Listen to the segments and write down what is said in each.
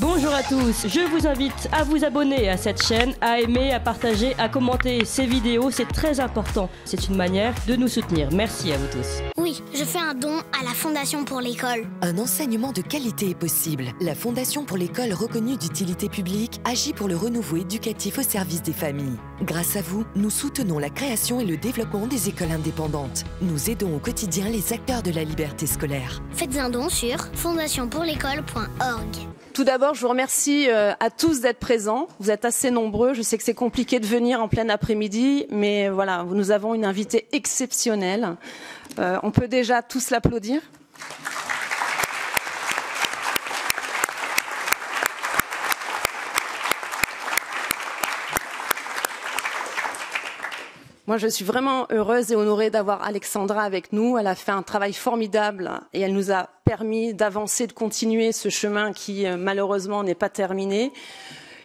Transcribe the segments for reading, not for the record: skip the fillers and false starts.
Bonjour à tous, je vous invite à vous abonner à cette chaîne, à aimer, à partager, à commenter ces vidéos, c'est très important. C'est une manière de nous soutenir. Merci à vous tous. Oui, je fais un don à la Fondation pour l'école. Un enseignement de qualité est possible. La Fondation pour l'école reconnue d'utilité publique agit pour le renouveau éducatif au service des familles. Grâce à vous, nous soutenons la création et le développement des écoles indépendantes. Nous aidons au quotidien les acteurs de la liberté scolaire. Faites un don sur fondationpourlécole.org. Tout d'abord, je vous remercie à tous d'être présents. Vous êtes assez nombreux. Je sais que c'est compliqué de venir en plein après-midi, mais voilà, nous avons une invitée exceptionnelle. On peut déjà tous l'applaudir. Moi, je suis vraiment heureuse et honorée d'avoir Alexandra avec nous. Elle a fait un travail formidable et elle nous a permis d'avancer, de continuer ce chemin qui, malheureusement, n'est pas terminé.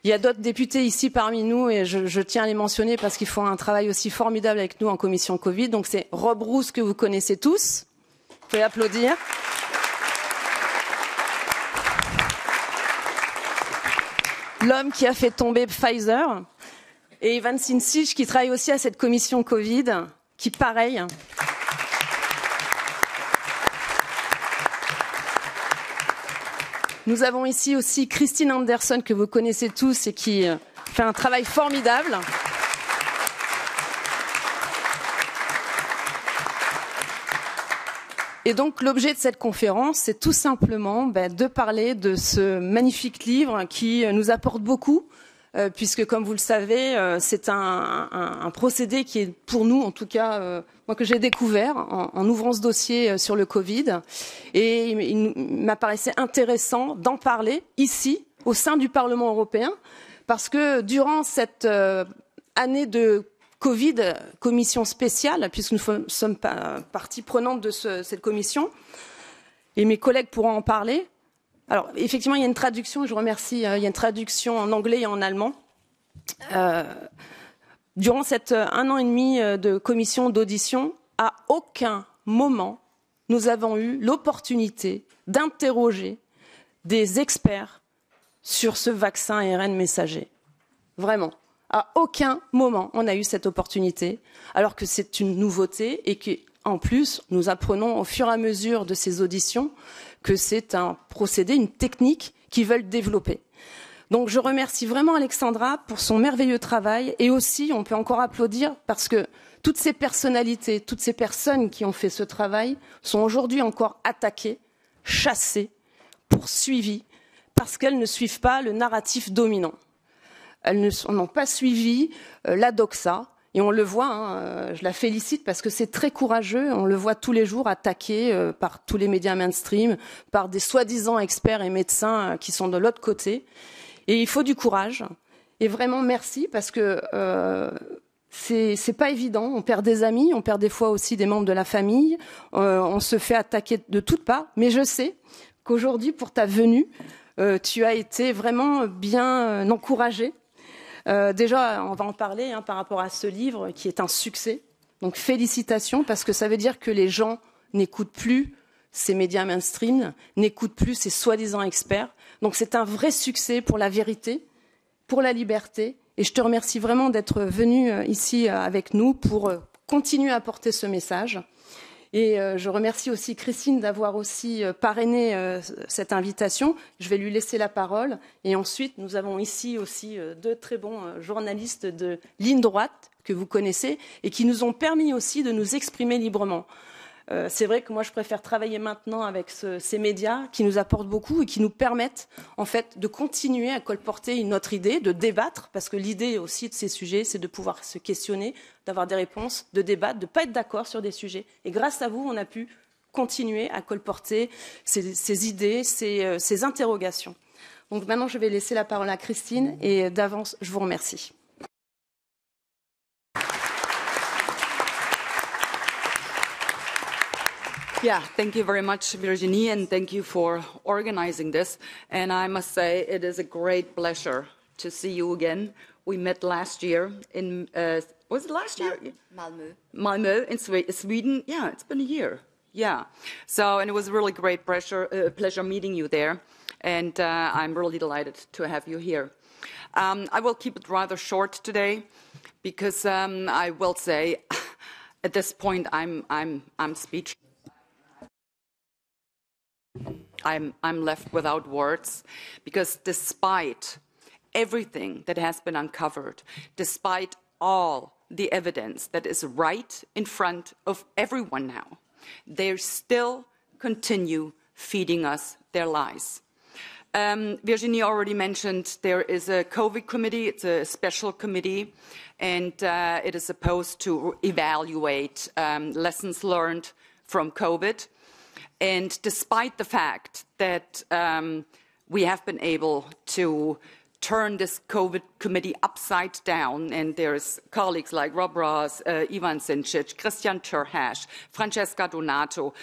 Il y a d'autres députés ici parmi nous et je tiens à les mentionner parce qu'ils font un travail aussi formidable avec nous en commission Covid. Donc, c'est Rob Roos que vous connaissez tous. Vous pouvez applaudir. L'homme qui a fait tomber Pfizer. Et Ivan Sinčić qui travaille aussi à cette commission Covid, qui pareil. Nous avons ici aussi Christine Anderson que vous connaissez tous et qui fait un travail formidable. Et donc l'objet de cette conférence, c'est tout simplement de parler de ce magnifique livre qui nous apporte beaucoup. Puisque, comme vous le savez, c'est un procédé qui est, pour nous, en tout cas, moi que j'ai découvert en ouvrant ce dossier sur le Covid. Et il m'apparaissait intéressant d'en parler ici, au sein du Parlement européen, parce que durant cette année de Covid, commission spéciale, puisque nous sommes partie prenante de cette commission, et mes collègues pourront en parler. Alors, effectivement, il y a une traduction, je vous remercie, il y a une traduction en anglais et en allemand. Durant cet 1 an et demi de commission d'audition, à aucun moment nous avons eu l'opportunité d'interroger des experts sur ce vaccin ARN messager. Vraiment. À aucun moment on a eu cette opportunité, alors que c'est une nouveauté et qu'en plus, nous apprenons au fur et à mesure de ces auditions que c'est un procédé, une technique qu'ils veulent développer. Donc je remercie vraiment Alexandra pour son merveilleux travail et aussi, on peut encore applaudir parce que toutes ces personnalités, toutes ces personnes qui ont fait ce travail sont aujourd'hui encore attaquées, chassées, poursuivies parce qu'elles ne suivent pas le narratif dominant. Elles n'ont pas suivi la doxa. Et on le voit, je la félicite parce que c'est très courageux, on le voit tous les jours attaqué par tous les médias mainstream, par des soi-disant experts et médecins qui sont de l'autre côté. Et il faut du courage. Et vraiment merci parce que c'est pas évident, on perd des amis, on perd des fois aussi des membres de la famille, on se fait attaquer de toutes parts. Mais je sais qu'aujourd'hui, pour ta venue, tu as été vraiment bien encouragée. Déjà, on va en parler par rapport à ce livre qui est un succès. Donc félicitations parce que ça veut dire que les gens n'écoutent plus ces médias mainstream, n'écoutent plus ces soi-disant experts. Donc c'est un vrai succès pour la vérité, pour la liberté. Et je te remercie vraiment d'être venu ici avec nous pour continuer à porter ce message. Et je remercie aussi Christine d'avoir aussi parrainé cette invitation. Je vais lui laisser la parole. Et ensuite, nous avons ici aussi deux très bons journalistes de ligne droite que vous connaissez et qui nous ont permis aussi de nous exprimer librement. C'est vrai que moi, je préfère travailler maintenant avec ces médias qui nous apportent beaucoup et qui nous permettent, en fait, de continuer à colporter une autre idée, de débattre, parce que l'idée aussi de ces sujets, c'est de pouvoir se questionner, d'avoir des réponses, de débattre, de ne pas être d'accord sur des sujets. Et grâce à vous, on a pu continuer à colporter ces idées, ces interrogations. Donc maintenant, je vais laisser la parole à Christine et d'avance, je vous remercie. Yeah, thank you very much, Virginie, and thank you for organizing this. And I must say, it is a great pleasure to see you again. We met last year in, was it last year? Malmö. Malmö in Sweden. Yeah, it's been a year. Yeah. So, and it was a really great pleasure meeting you there. and I'm really delighted to have you here. I will keep it rather short today, because I will say, at this point, I'm speechless. I'm left without words, because despite everything that has been uncovered, despite all the evidence that is right in front of everyone now, they still continue feeding us their lies. Virginie already mentioned there is a COVID committee. It's a special committee, and it is supposed to evaluate lessons learned from COVID. And despite the fact that we have been able to turn this COVID committee upside down, and there's colleagues like Rob Ross, Ivan Sinčić, Christian Terhash, Francesca Donato,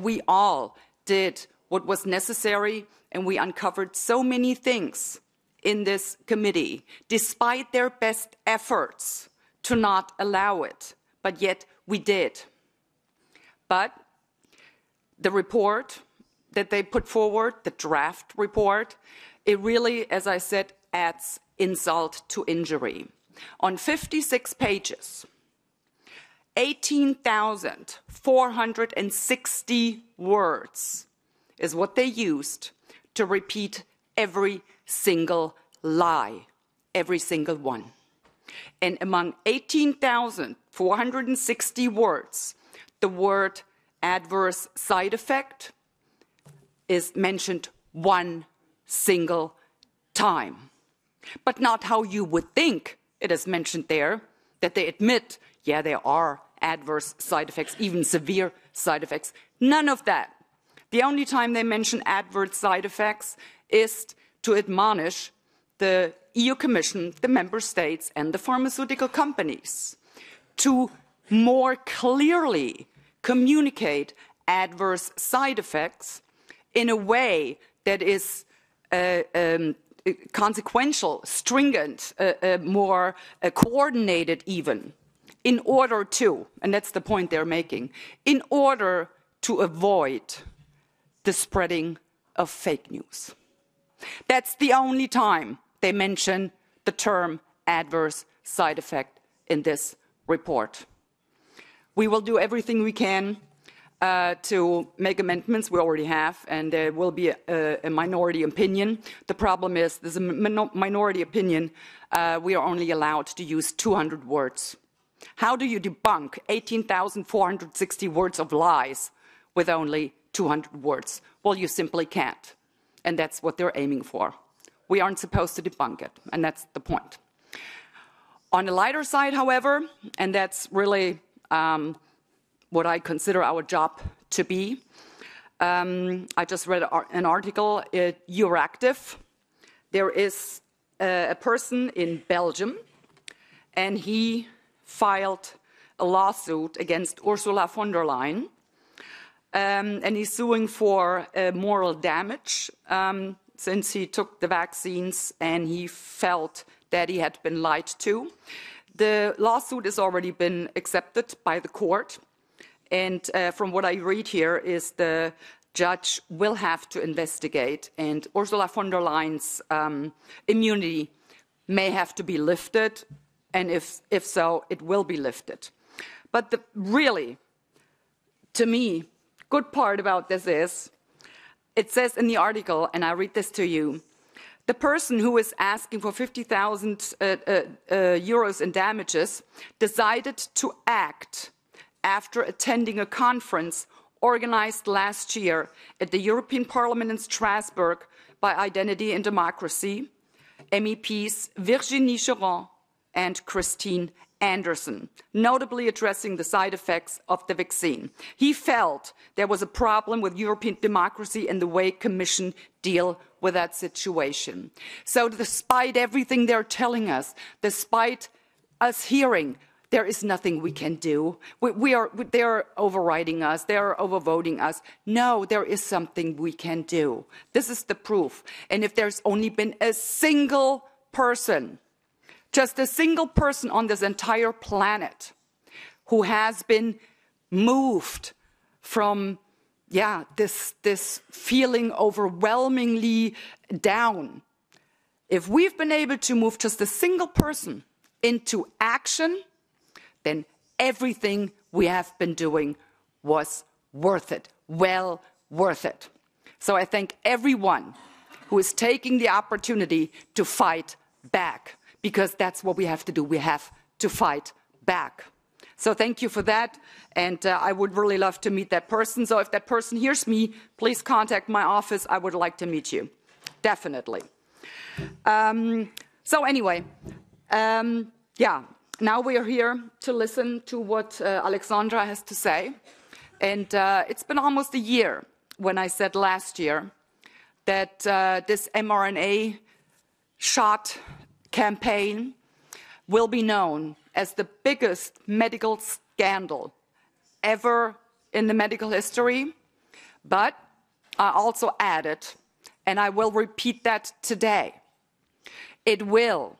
we all did what was necessary, and we uncovered so many things in this committee, despite their best efforts to not allow it, but yet we did. But the report that they put forward, the draft report, it really, as I said, adds insult to injury. On 56 pages, 18,460 words is what they used to repeat every single lie, every single one. And among 18,460 words, the word adverse side effect is mentioned one single time. But not how you would think it is mentioned there, that they admit, yeah, there are adverse side effects, even severe side effects. None of that. The only time they mention adverse side effects is to admonish the EU Commission, the member states, and the pharmaceutical companies to more clearly communicate adverse side effects in a way that is consequential, stringent, more coordinated even, in order to, and that's the point they're making, in order to avoid the spreading of fake news. That's the only time they mention the term adverse side effect in this report. We will do everything we can to make amendments. We already have, and there will be a minority opinion. The problem is there's a minority opinion. We are only allowed to use 200 words. How do you debunk 18,460 words of lies with only 200 words? Well, you simply can't. And that's what they're aiming for. We aren't supposed to debunk it, and that's the point. On the lighter side, however, and that's really what I consider our job to be, I just read an article at Euractiv. There is a person in Belgium, and he filed a lawsuit against Ursula von der Leyen, and he's suing for moral damage since he took the vaccines and he felt that he had been lied to. The lawsuit has already been accepted by the court, and from what I read here is the judge will have to investigate, and Ursula von der Leyen's immunity may have to be lifted, and if so, it will be lifted. But the really, to me, good part about this is, it says in the article, and I read this to you, the person who is asking for 50,000 euros in damages decided to act after attending a conference organized last year at the European Parliament in Strasbourg by Identity and Democracy, MEPs Virginie Choron and Christine Anderson, notably addressing the side effects of the vaccine. He felt there was a problem with European democracy and the way Commission deal with that situation. So despite everything they're telling us, despite us hearing, there is nothing we can do. They're overriding us, they're overvoting us. No, there is something we can do. This is the proof. And if there's only been a single person, just a single person on this entire planet who has been moved from this feeling overwhelmingly down. If we've been able to move just a single person into action, then everything we have been doing was worth it, well worth it. So I thank everyone who is taking the opportunity to fight back, because that's what we have to do. We have to fight back. So thank you for that, and I would really love to meet that person. So if that person hears me, please contact my office. I would like to meet you, definitely. So anyway, now we are here to listen to what Alexandra has to say. And it's been almost a year when I said last year that this mRNA shot campaign will be known as the biggest medical scandal ever in the medical history. But I also added, and I will repeat that today, it will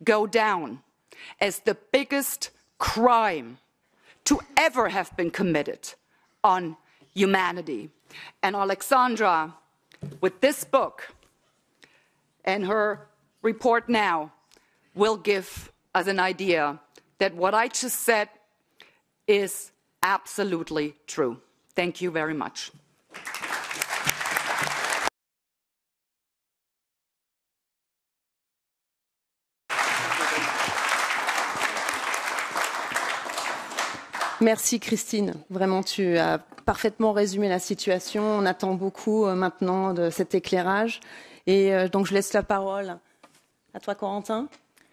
go down as the biggest crime to ever have been committed on humanity. And Alexandra, with this book and her report now, will give us an idea that what I just said is absolutely true. Thank you very much. Merci Christine, vraiment tu as parfaitement résumé la situation. On attend beaucoup maintenant de cet éclairage et donc je laisse la parole à toi Corentin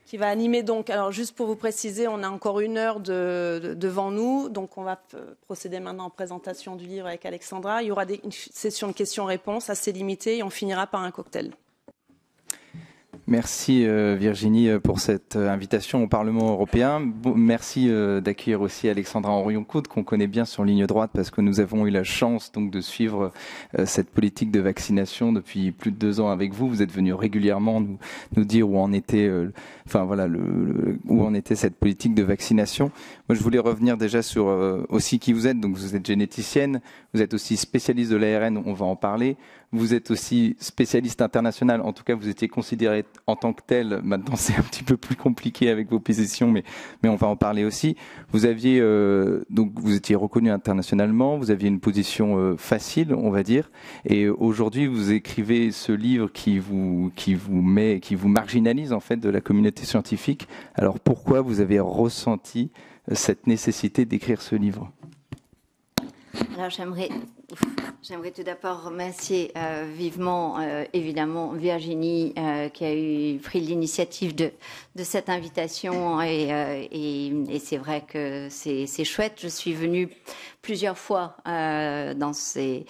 qui va animer donc. Alors juste pour vous préciser, on a encore 1 heure devant nous, donc on va procéder maintenant en présentation du livre avec Alexandra. Il y aura une session de questions-réponses assez limitée et on finira par un cocktail. Merci Virginie pour cette invitation au Parlement européen. Merci d'accueillir aussi Alexandra Henrion-Coude qu'on connaît bien sur ligne droite parce que nous avons eu la chance donc de suivre cette politique de vaccination depuis plus de 2 ans avec vous. Vous êtes venu régulièrement nous dire où en était, où en était cette politique de vaccination. Moi, je voulais revenir déjà sur aussi qui vous êtes. Donc, vous êtes généticienne, vous êtes aussi spécialiste de l'ARN, on va en parler. Vous êtes aussi spécialiste international, en tout cas vous étiez considéré en tant que tel. Maintenant c'est un petit peu plus compliqué avec vos positions, mais on va en parler aussi. Vous aviez donc vous étiez reconnu internationalement, vous aviez une position facile, on va dire, et aujourd'hui vous écrivez ce livre qui vous marginalise en fait de la communauté scientifique. Alors pourquoi vous avez ressenti cette nécessité d'écrire ce livre ? Alors j'aimerais tout d'abord remercier vivement, évidemment, Virginie qui a pris l'initiative de cette invitation et c'est vrai que c'est chouette. Je suis venue plusieurs fois dans ces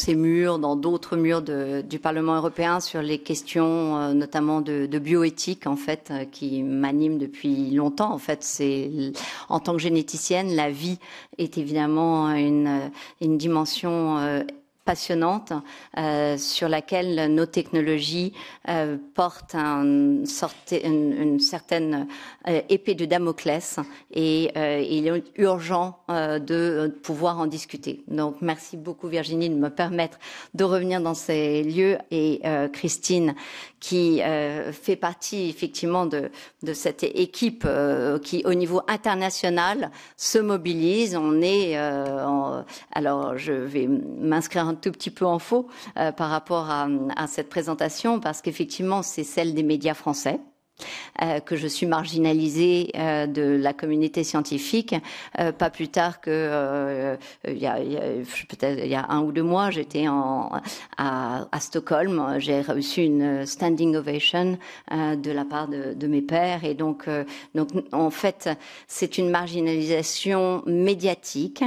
murs, dans d'autres murs du Parlement européen sur les questions notamment de bioéthique en fait qui m'animent depuis longtemps. En fait, en tant que généticienne, la vie est évidemment une dimension passionnante sur laquelle nos technologies portent une certaine épée de Damoclès et il est urgent de pouvoir en discuter. Donc merci beaucoup Virginie de me permettre de revenir dans ces lieux et Christine qui fait partie effectivement de cette équipe qui au niveau international se mobilise. On est alors je vais m'inscrire un tout petit peu en faux par rapport à cette présentation parce qu'effectivement c'est celle des médias français. Que je suis marginalisée de la communauté scientifique. Pas plus tard que il y a 1 ou 2 mois, j'étais à Stockholm. J'ai reçu une standing ovation de la part de mes pairs. Et donc en fait, c'est une marginalisation médiatique,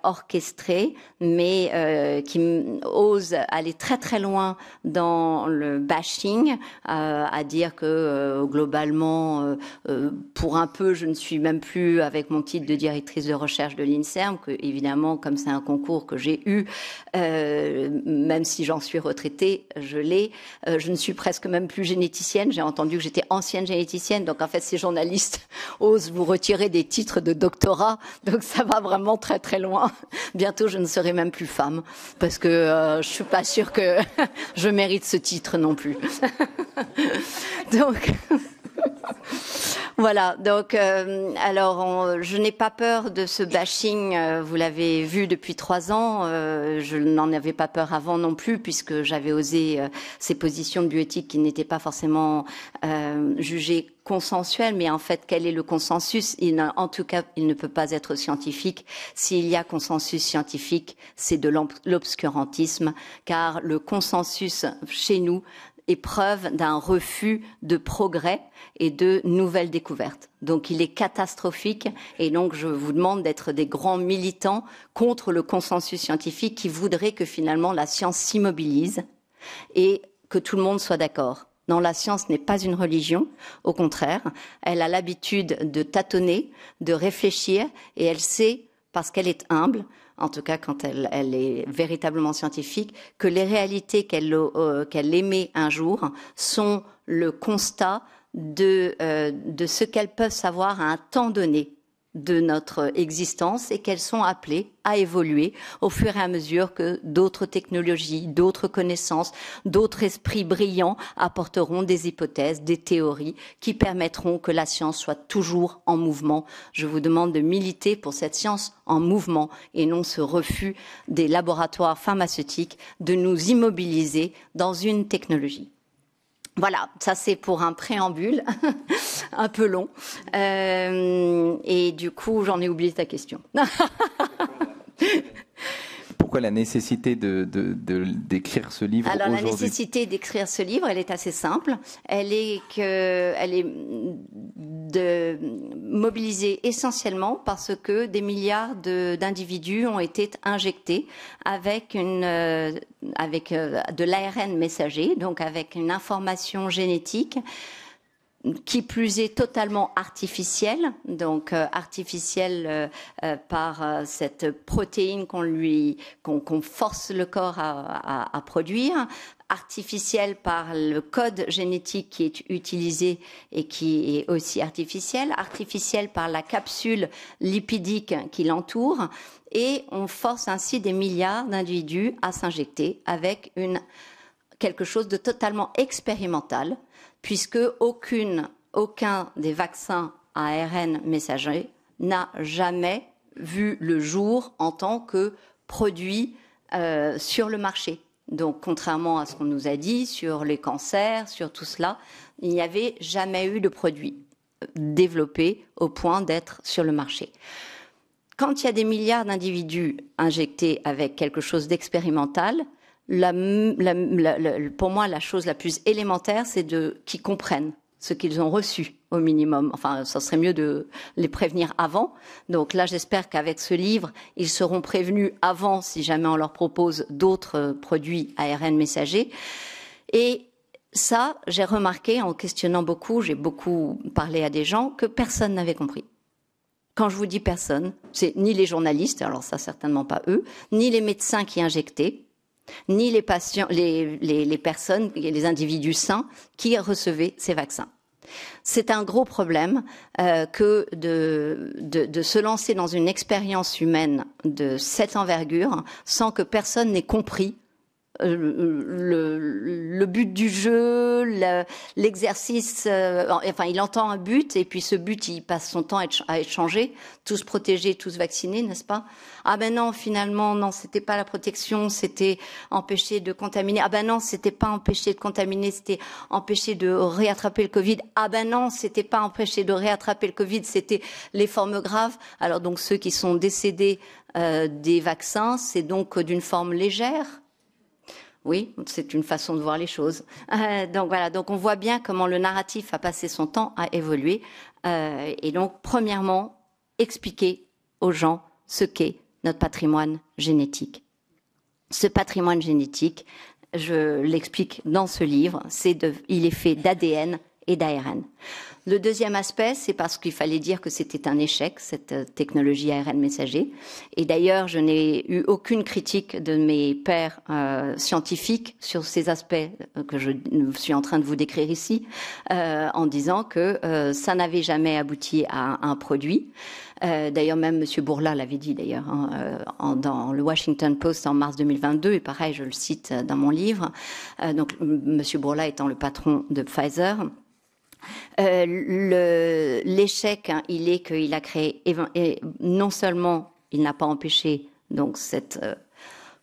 orchestrée, mais qui ose aller très très loin dans le bashing, à dire que globalement, pour un peu, je ne suis même plus avec mon titre de directrice de recherche de l'INSERM, que évidemment, comme c'est un concours que j'ai eu, même si j'en suis retraitée, je l'ai. Je ne suis presque même plus généticienne. J'ai entendu que j'étais ancienne généticienne, donc en fait, ces journalistes osent vous retirer des titres de doctorat, donc ça va vraiment très très loin. Bientôt, je ne serai même plus femme, parce que je suis pas sûre que je mérite ce titre non plus. Donc voilà, donc alors je n'ai pas peur de ce bashing, vous l'avez vu depuis 3 ans, je n'en avais pas peur avant non plus, puisque j'avais osé ces positions de bioéthique qui n'étaient pas forcément jugées consensuelles, mais en fait, quel est le consensus? En tout cas, il ne peut pas être scientifique. S'il y a consensus scientifique, c'est de l'obscurantisme, car le consensus chez nous est preuve d'un refus de progrès et de nouvelles découvertes. Donc il est catastrophique, et donc je vous demande d'être des grands militants contre le consensus scientifique qui voudrait que finalement la science s'immobilise et que tout le monde soit d'accord. Non, la science n'est pas une religion, au contraire, elle a l'habitude de tâtonner, de réfléchir, et elle sait, parce qu'elle est humble, en tout cas quand elle est véritablement scientifique, que les réalités qu'elle émet un jour sont le constat de ce qu'elles peuvent savoir à un temps donné de notre existence, et qu'elles sont appelées à évoluer au fur et à mesure que d'autres technologies, d'autres connaissances, d'autres esprits brillants apporteront des hypothèses, des théories qui permettront que la science soit toujours en mouvement. Je vous demande de militer pour cette science en mouvement et non ce refus des laboratoires pharmaceutiques de nous immobiliser dans une technologie. Voilà, ça c'est pour un préambule un peu long. Et du coup, j'en ai oublié ta question. Pourquoi la nécessité d'écrire ce livre aujourd'hui ? Alors la nécessité d'écrire ce livre, elle est assez simple. Elle est de mobiliser essentiellement parce que des milliards d'individus ont été injectés avec de l'ARN messager, donc avec une information génétique qui plus est totalement artificielle, donc artificielle par cette protéine qu'on force le corps à produire, artificielle par le code génétique qui est utilisé et qui est aussi artificielle par la capsule lipidique qui l'entoure, et on force ainsi des milliards d'individus à s'injecter avec quelque chose de totalement expérimental, puisque aucun des vaccins à ARN messager n'a jamais vu le jour en tant que produit sur le marché. Donc, contrairement à ce qu'on nous a dit sur les cancers, sur tout cela, il n'y avait jamais eu de produit développé au point d'être sur le marché. Quand il y a des milliards d'individus injectés avec quelque chose d'expérimental, pour moi, la chose la plus élémentaire, c'est qu'ils comprennent ce qu'ils ont reçu au minimum. Enfin, ça serait mieux de les prévenir avant. Donc là, j'espère qu'avec ce livre, ils seront prévenus avant si jamais on leur propose d'autres produits ARN messagers. Et ça, j'ai remarqué en questionnant beaucoup, j'ai beaucoup parlé à des gens, que personne n'avait compris. Quand je vous dis personne, c'est ni les journalistes, alors ça certainement pas eux, ni les médecins qui injectaient, ni les patients, les personnes, les individus sains qui recevaient ces vaccins. C'est un gros problème que de se lancer dans une expérience humaine de cette envergure sans que personne n'ait compris le but du jeu, l'exercice. Enfin, il entend un but et puis ce but, il passe son temps à échanger, tous protégés, tous vaccinés, n'est-ce pas? Ah ben non, finalement, non, c'était pas la protection, c'était empêcher de contaminer. Ah ben non, c'était pas empêcher de contaminer, c'était empêcher de réattraper le Covid. Ah ben non, c'était pas empêcher de réattraper le Covid, c'était les formes graves. Alors donc ceux qui sont décédés des vaccins, c'est donc d'une forme légère. Oui, c'est une façon de voir les choses. Donc voilà, donc on voit bien comment le narratif a passé son temps à évoluer. Et donc, premièrement, expliquer aux gens ce qu'est notre patrimoine génétique. Ce patrimoine génétique, je l'explique dans ce livre, il est fait d'ADN et d'ARN. Le deuxième aspect, c'est parce qu'il fallait dire que c'était un échec, cette technologie ARN messager. Et d'ailleurs, je n'ai eu aucune critique de mes pairs scientifiques sur ces aspects que je suis en train de vous décrire ici, en disant que ça n'avait jamais abouti à un produit. D'ailleurs, même M. Bourla l'avait dit d'ailleurs dans le Washington Post en mars 2022, et pareil, je le cite dans mon livre. Donc, M. Bourla étant le patron de Pfizer. L'échec, il est qu'il a créé, et non seulement il n'a pas empêché donc cette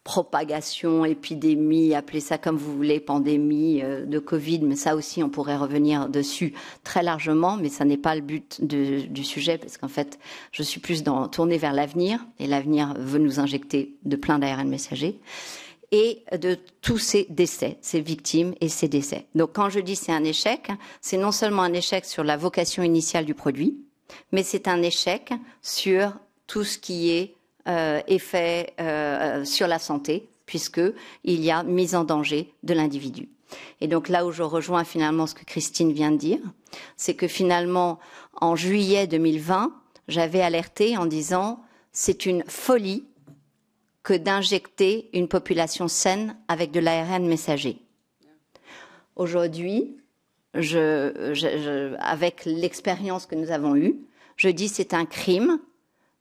propagation, épidémie, appelez ça comme vous voulez, pandémie de Covid, mais ça aussi on pourrait revenir dessus très largement, mais ça n'est pas le but du sujet, parce qu'en fait je suis plus tournée vers l'avenir, et l'avenir veut nous injecter de plein d'ARN messagers, et de tous ces décès, ces victimes et ces décès. Donc quand je dis c'est un échec, c'est non seulement un échec sur la vocation initiale du produit, mais c'est un échec sur tout ce qui est effet sur la santé, puisqu'il y a mise en danger de l'individu. Et donc là où je rejoins finalement ce que Christine vient de dire, c'est que finalement, en juillet 2020, j'avais alerté en disant « c'est une folie » que d'injecter une population saine avec de l'ARN messager. Aujourd'hui, avec l'expérience que nous avons eue, je dis c'est un crime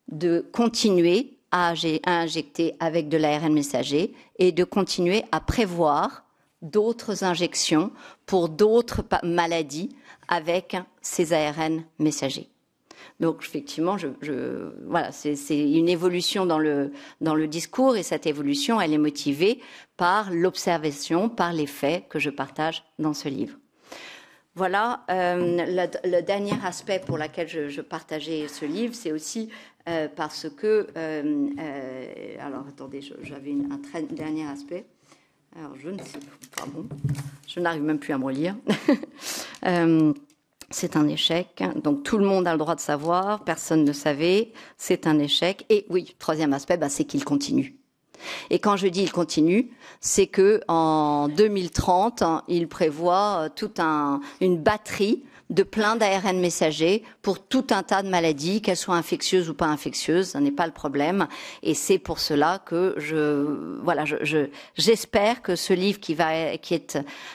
de continuer à injecter avec de l'ARN messager et de continuer à prévoir d'autres injections pour d'autres maladies avec ces ARN messagers. Donc effectivement, voilà, c'est une évolution dans le discours, et cette évolution, elle est motivée par l'observation, par les faits que je partage dans ce livre. Voilà, le dernier aspect pour lequel je partageais ce livre, c'est aussi parce que... alors attendez, j'avais un très dernier aspect. Alors je ne sais pas, pardon, je n'arrive même plus à me relire. C'est un échec, donc tout le monde a le droit de savoir, personne ne savait, c'est un échec. Et oui, troisième aspect, c'est qu'il continue. Et quand je dis il continue, c'est que en 2030, il prévoit toute une batterie de plein d'ARN messagers pour tout un tas de maladies, qu'elles soient infectieuses ou pas infectieuses, ça n'est pas le problème. Et c'est pour cela que j'espère que ce livre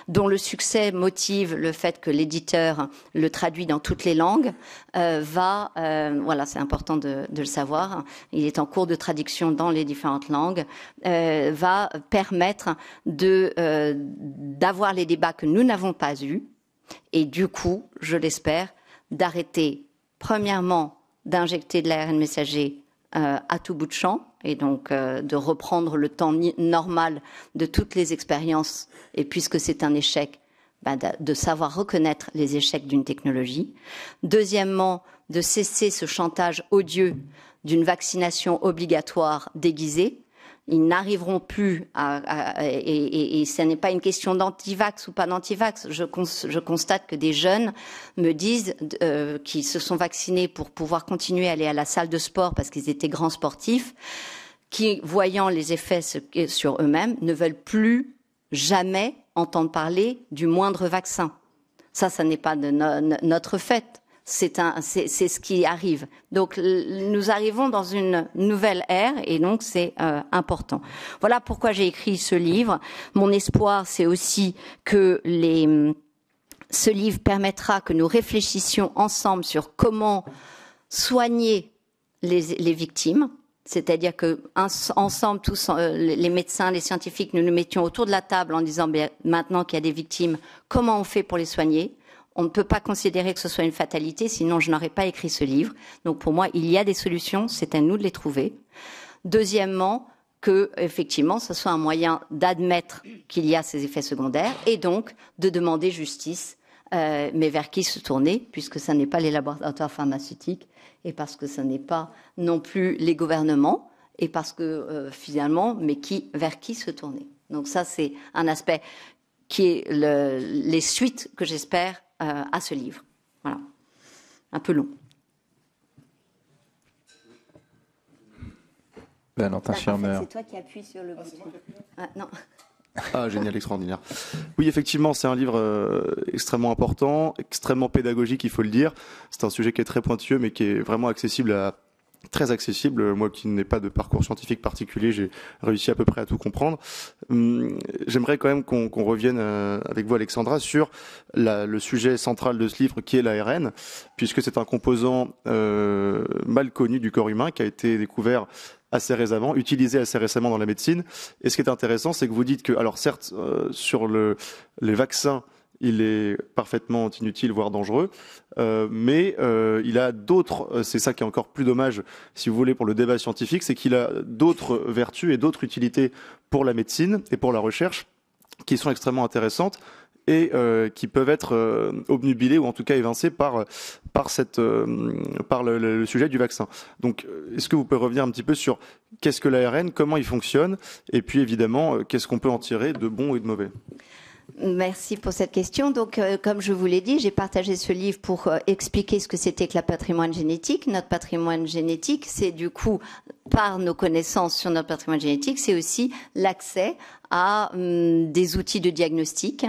dont le succès motive le fait que l'éditeur le traduit dans toutes les langues, c'est important de le savoir, il est en cours de traduction dans les différentes langues, va permettre d'avoir les débats que nous n'avons pas eus. Et du coup, je l'espère, d'arrêter, premièrement, d'injecter de l'ARN messager à tout bout de champ, et donc de reprendre le temps normal de toutes les expériences, et puisque c'est un échec, de savoir reconnaître les échecs d'une technologie. Deuxièmement, de cesser ce chantage odieux d'une vaccination obligatoire déguisée. Ils n'arriveront plus et ce n'est pas une question d'antivax ou pas d'antivax. Je constate que des jeunes me disent qu'ils se sont vaccinés pour pouvoir continuer à aller à la salle de sport parce qu'ils étaient grands sportifs, qui, voyant les effets sur eux-mêmes, ne veulent plus jamais entendre parler du moindre vaccin. Ça n'est pas de notre fait. C'est ce qui arrive. Donc, nous arrivons dans une nouvelle ère et donc c'est important. Voilà pourquoi j'ai écrit ce livre. Mon espoir, c'est aussi que ce livre permettra que nous réfléchissions ensemble sur comment soigner les victimes. C'est-à-dire que ensemble, tous les médecins, les scientifiques, nous nous mettions autour de la table en disant maintenant qu'il y a des victimes, comment on fait pour les soigner ? On ne peut pas considérer que ce soit une fatalité, sinon je n'aurais pas écrit ce livre. Donc pour moi, il y a des solutions, c'est à nous de les trouver. Deuxièmement, que effectivement, ce soit un moyen d'admettre qu'il y a ces effets secondaires et donc de demander justice, mais vers qui se tourner, puisque ce n'est pas les laboratoires pharmaceutiques et parce que ce n'est pas non plus les gouvernements et parce que finalement, mais vers qui se tourner. Donc ça, c'est un aspect qui est les suites que j'espère à ce livre. Voilà. Un peu long. Valentin Schirmer. C'est toi qui appuies sur le bouton. Ah, non. Ah, génial, extraordinaire. Oui, effectivement, c'est un livre extrêmement important, extrêmement pédagogique, il faut le dire. C'est un sujet qui est très pointilleux, mais qui est vraiment très accessible. Moi qui n'ai pas de parcours scientifique particulier, j'ai réussi à peu près à tout comprendre. J'aimerais quand même qu'on revienne avec vous, Alexandra, sur le sujet central de ce livre qui est l'ARN, puisque c'est un composant mal connu du corps humain qui a été découvert assez récemment, utilisé assez récemment dans la médecine. Et ce qui est intéressant, c'est que vous dites que, alors certes, sur les vaccins, il est parfaitement inutile, voire dangereux, mais il a d'autres, c'est ça qui est encore plus dommage, si vous voulez, pour le débat scientifique, c'est qu'il a d'autres vertus et d'autres utilités pour la médecine et pour la recherche qui sont extrêmement intéressantes et qui peuvent être obnubilées ou en tout cas évincées par le sujet du vaccin. Donc, est-ce que vous pouvez revenir un petit peu sur qu'est-ce que l'ARN, comment il fonctionne, et puis évidemment, qu'est-ce qu'on peut en tirer de bon et de mauvais ? Merci pour cette question. Donc, comme je vous l'ai dit, j'ai partagé ce livre pour expliquer ce que c'était que le patrimoine génétique. Notre patrimoine génétique, c'est du coup, par nos connaissances sur notre patrimoine génétique, c'est aussi l'accès à des outils de diagnostic.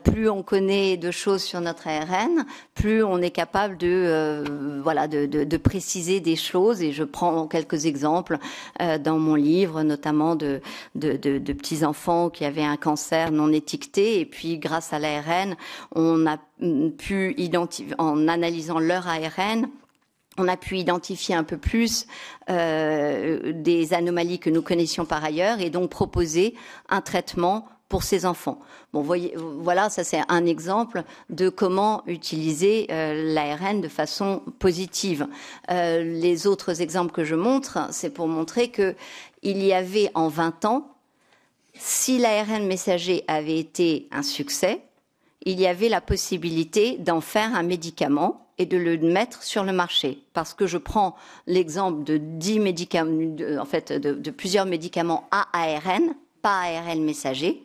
Plus on connaît de choses sur notre ARN, plus on est capable de préciser des choses. Et je prends quelques exemples dans mon livre, notamment de petits enfants qui avaient un cancer non étiqueté. Et puis, grâce à l'ARN, on a pu identifier, en analysant leur ARN, on a pu identifier un peu plus des anomalies que nous connaissions par ailleurs et donc proposer un traitement pour ces enfants. Bon, voilà, ça c'est un exemple de comment utiliser l'ARN de façon positive. Les autres exemples que je montre, c'est pour montrer que il y avait en 20 ans, si l'ARN messager avait été un succès, il y avait la possibilité d'en faire un médicament et de le mettre sur le marché. Parce que je prends l'exemple de 10 médicaments, de plusieurs médicaments à ARN, pas ARN messager,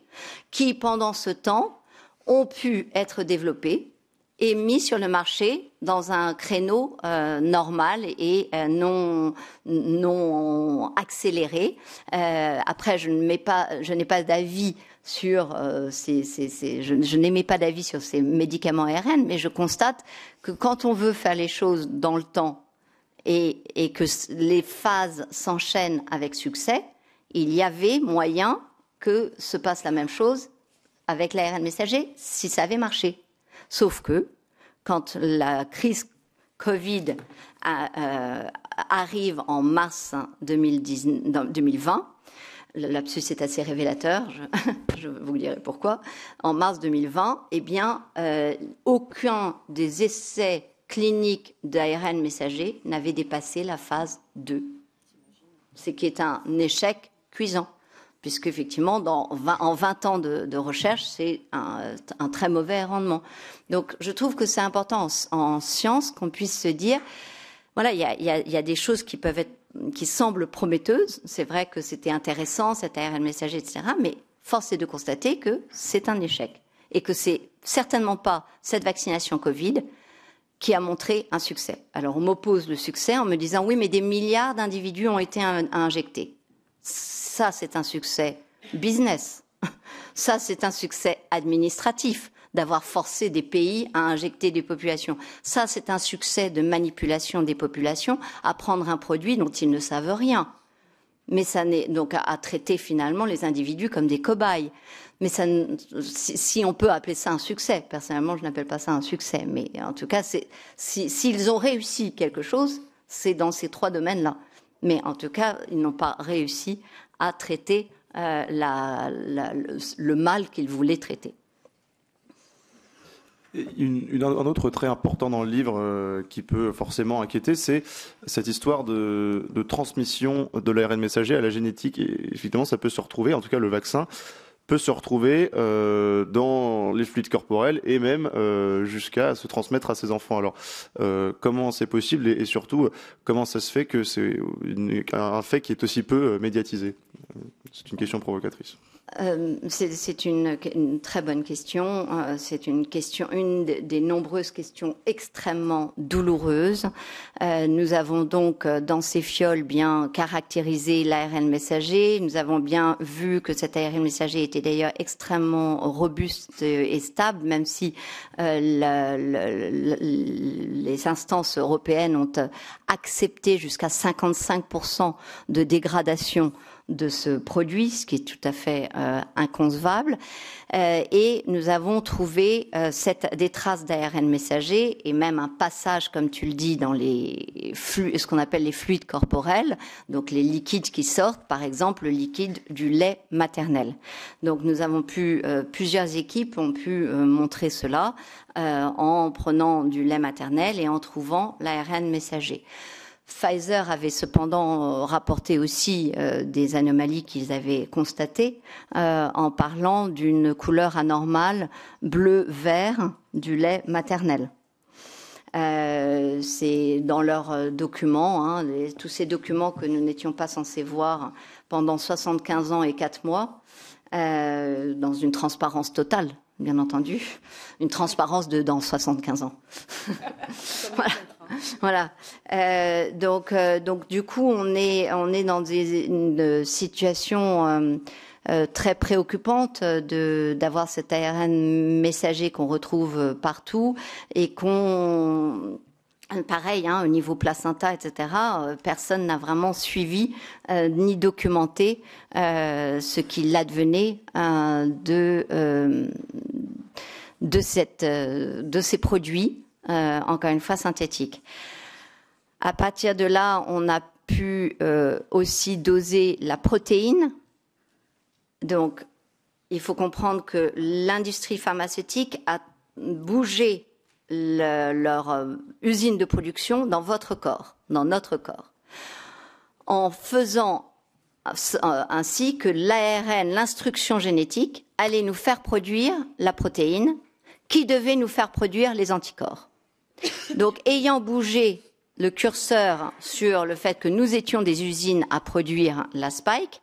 qui pendant ce temps ont pu être développés et mis sur le marché dans un créneau normal et non accéléré. Après, je n'ai pas d'avis sur je n'émets pas d'avis sur ces médicaments ARN, mais je constate que quand on veut faire les choses dans le temps et que les phases s'enchaînent avec succès, il y avait moyen que se passe la même chose avec l'ARN messager si ça avait marché. Sauf que quand la crise Covid arrive en mars 2020, le lapsus est assez révélateur, je vous dirai pourquoi. En mars 2020, eh bien, aucun des essais cliniques d'ARN messager n'avait dépassé la phase 2. Ce qui est un échec cuisant, puisque effectivement, en 20 ans de recherche, c'est un très mauvais rendement. Donc, je trouve que c'est important en science qu'on puisse se dire, voilà, il y a des choses qui semblent prometteuses. C'est vrai que c'était intéressant, cet ARN messager, etc. Mais force est de constater que c'est un échec et que c'est certainement pas cette vaccination Covid qui a montré un succès. Alors, on m'oppose le succès en me disant, oui, mais des milliards d'individus ont été injectés. Ça, c'est un succès business. Ça, c'est un succès administratif d'avoir forcé des pays à injecter des populations. Ça, c'est un succès de manipulation des populations à prendre un produit dont ils ne savent rien. Mais ça n'est donc à traiter finalement les individus comme des cobayes. Mais ça, si on peut appeler ça un succès, personnellement, je n'appelle pas ça un succès. Mais en tout cas, s'ils ont réussi quelque chose, c'est dans ces 3 domaines-là. Mais en tout cas, ils n'ont pas réussi à traiter le mal qu'ils voulaient traiter. Un autre trait important dans le livre qui peut forcément inquiéter, c'est cette histoire de transmission de l'ARN messager à la génétique. Et effectivement, ça peut se retrouver, en tout cas le vaccin peut se retrouver dans les fluides corporels et même jusqu'à se transmettre à ses enfants. Alors, comment c'est possible et surtout, comment ça se fait que c'est un fait qui est aussi peu médiatisé ? C'est une question provocatrice. C'est une très bonne question. C'est une des nombreuses questions extrêmement douloureuses. Nous avons donc dans ces fioles bien caractérisé l'ARN messager. Nous avons bien vu que cet ARN messager était d'ailleurs extrêmement robuste et stable, même si les instances européennes ont accepté jusqu'à 55% de dégradation de ce produit, ce qui est tout à fait inconcevable. Et nous avons trouvé des traces d'ARN messager et même un passage, comme tu le dis, dans les flux, ce qu'on appelle les fluides corporels, donc les liquides qui sortent, par exemple le liquide du lait maternel. Donc nous avons plusieurs équipes ont pu montrer cela en prenant du lait maternel et en trouvant l'ARN messager. Pfizer avait cependant rapporté aussi des anomalies qu'ils avaient constatées en parlant d'une couleur anormale bleu-vert du lait maternel. C'est dans leurs documents, tous ces documents que nous n'étions pas censés voir pendant 75 ans et 4 mois, dans une transparence totale, bien entendu, une transparence dans 75 ans. Voilà. Donc du coup, on est dans une situation très préoccupante d'avoir cet ARN messager qu'on retrouve partout et pareil, au niveau placenta, etc., personne n'a vraiment suivi ni documenté ce qu'il advenait de ces produits. Encore une fois synthétique. À partir de là, on a pu aussi doser la protéine. Donc, il faut comprendre que l'industrie pharmaceutique a bougé leur usine de production dans votre corps, dans notre corps, en faisant ainsi que l'ARN, l'instruction génétique, allait nous faire produire la protéine qui devait nous faire produire les anticorps. Donc, ayant bougé le curseur sur le fait que nous étions des usines à produire la spike,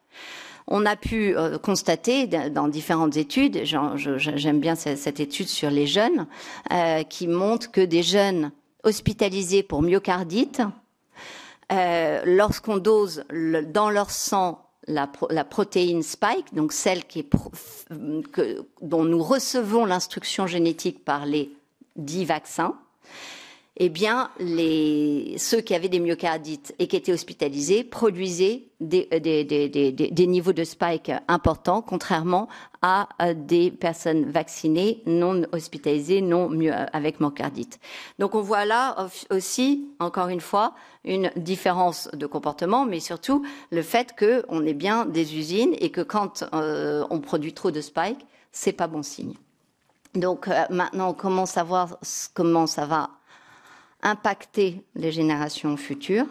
on a pu constater dans différentes études, j'aime bien cette étude sur les jeunes, qui montre que des jeunes hospitalisés pour myocardite, lorsqu'on dose dans leur sang la protéine spike, donc celle dont nous recevons l'instruction génétique par les 10 vaccins, eh bien, ceux qui avaient des myocardites et qui étaient hospitalisés produisaient des niveaux de spike importants, contrairement à des personnes vaccinées, non hospitalisées, avec myocardite. Donc, on voit là aussi, encore une fois, une différence de comportement, mais surtout le fait qu'on est bien des usines et que quand on produit trop de spike, c'est pas bon signe. Donc, maintenant, on commence à voir comment ça va impacter les générations futures.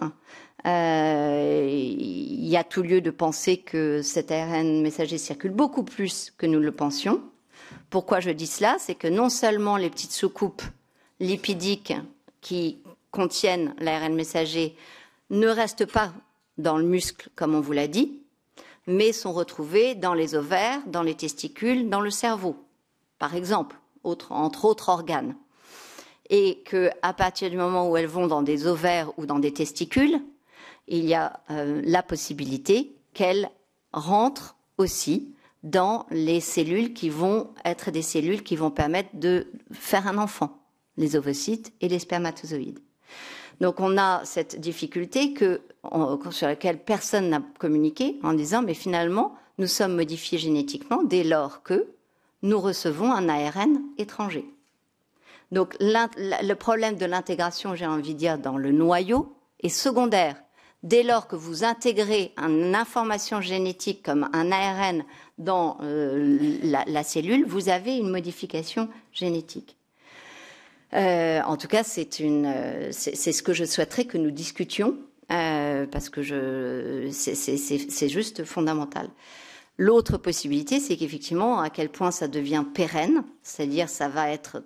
Il y a tout lieu de penser que cet ARN messager circule beaucoup plus que nous le pensions. Pourquoi je dis cela? C'est que non seulement les petites soucoupes lipidiques qui contiennent l'ARN messager ne restent pas dans le muscle, comme on vous l'a dit, mais sont retrouvées dans les ovaires, dans les testicules, dans le cerveau, par exemple, entre autres organes. Et qu'à partir du moment où elles vont dans des ovaires ou dans des testicules, il y a la possibilité qu'elles rentrent aussi dans les cellules qui vont être des cellules qui vont permettre de faire un enfant, les ovocytes et les spermatozoïdes. Donc on a cette difficulté sur laquelle personne n'a communiqué en disant mais finalement nous sommes modifiés génétiquement dès lors que nous recevons un ARN étranger. Donc le problème de l'intégration, j'ai envie de dire, dans le noyau est secondaire. Dès lors que vous intégrez une information génétique comme un ARN dans la cellule, vous avez une modification génétique. En tout cas, c'est ce que je souhaiterais que nous discutions, parce que c'est juste fondamental. L'autre possibilité, c'est qu'effectivement, à quel point ça devient pérenne, c'est-à-dire ça va être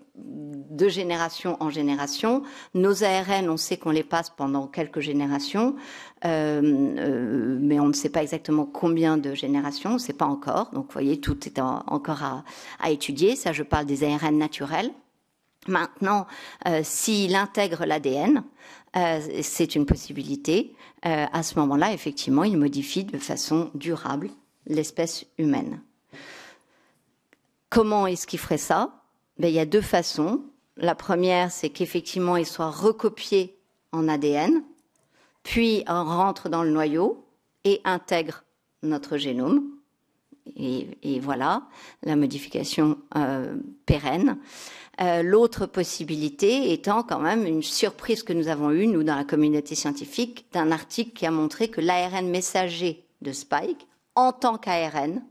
de génération en génération. Nos ARN, on sait qu'on les passe pendant quelques générations, mais on ne sait pas exactement combien de générations, on ne sait pas encore. Donc, vous voyez, tout est encore à étudier. Ça, je parle des ARN naturels. Maintenant, s'il intègre l'ADN, c'est une possibilité. À ce moment-là, effectivement, il modifie de façon durable l'espèce humaine. Comment est-ce qu'il ferait ça? Il y a deux façons. La première, c'est qu'effectivement, il soit recopié en ADN, puis rentre dans le noyau et intègre notre génome. Et voilà, la modification pérenne. L'autre possibilité étant quand même une surprise que nous avons eue, nous, dans la communauté scientifique, d'un article qui a montré que l'ARN messager de Spike, en tant qu'ARN,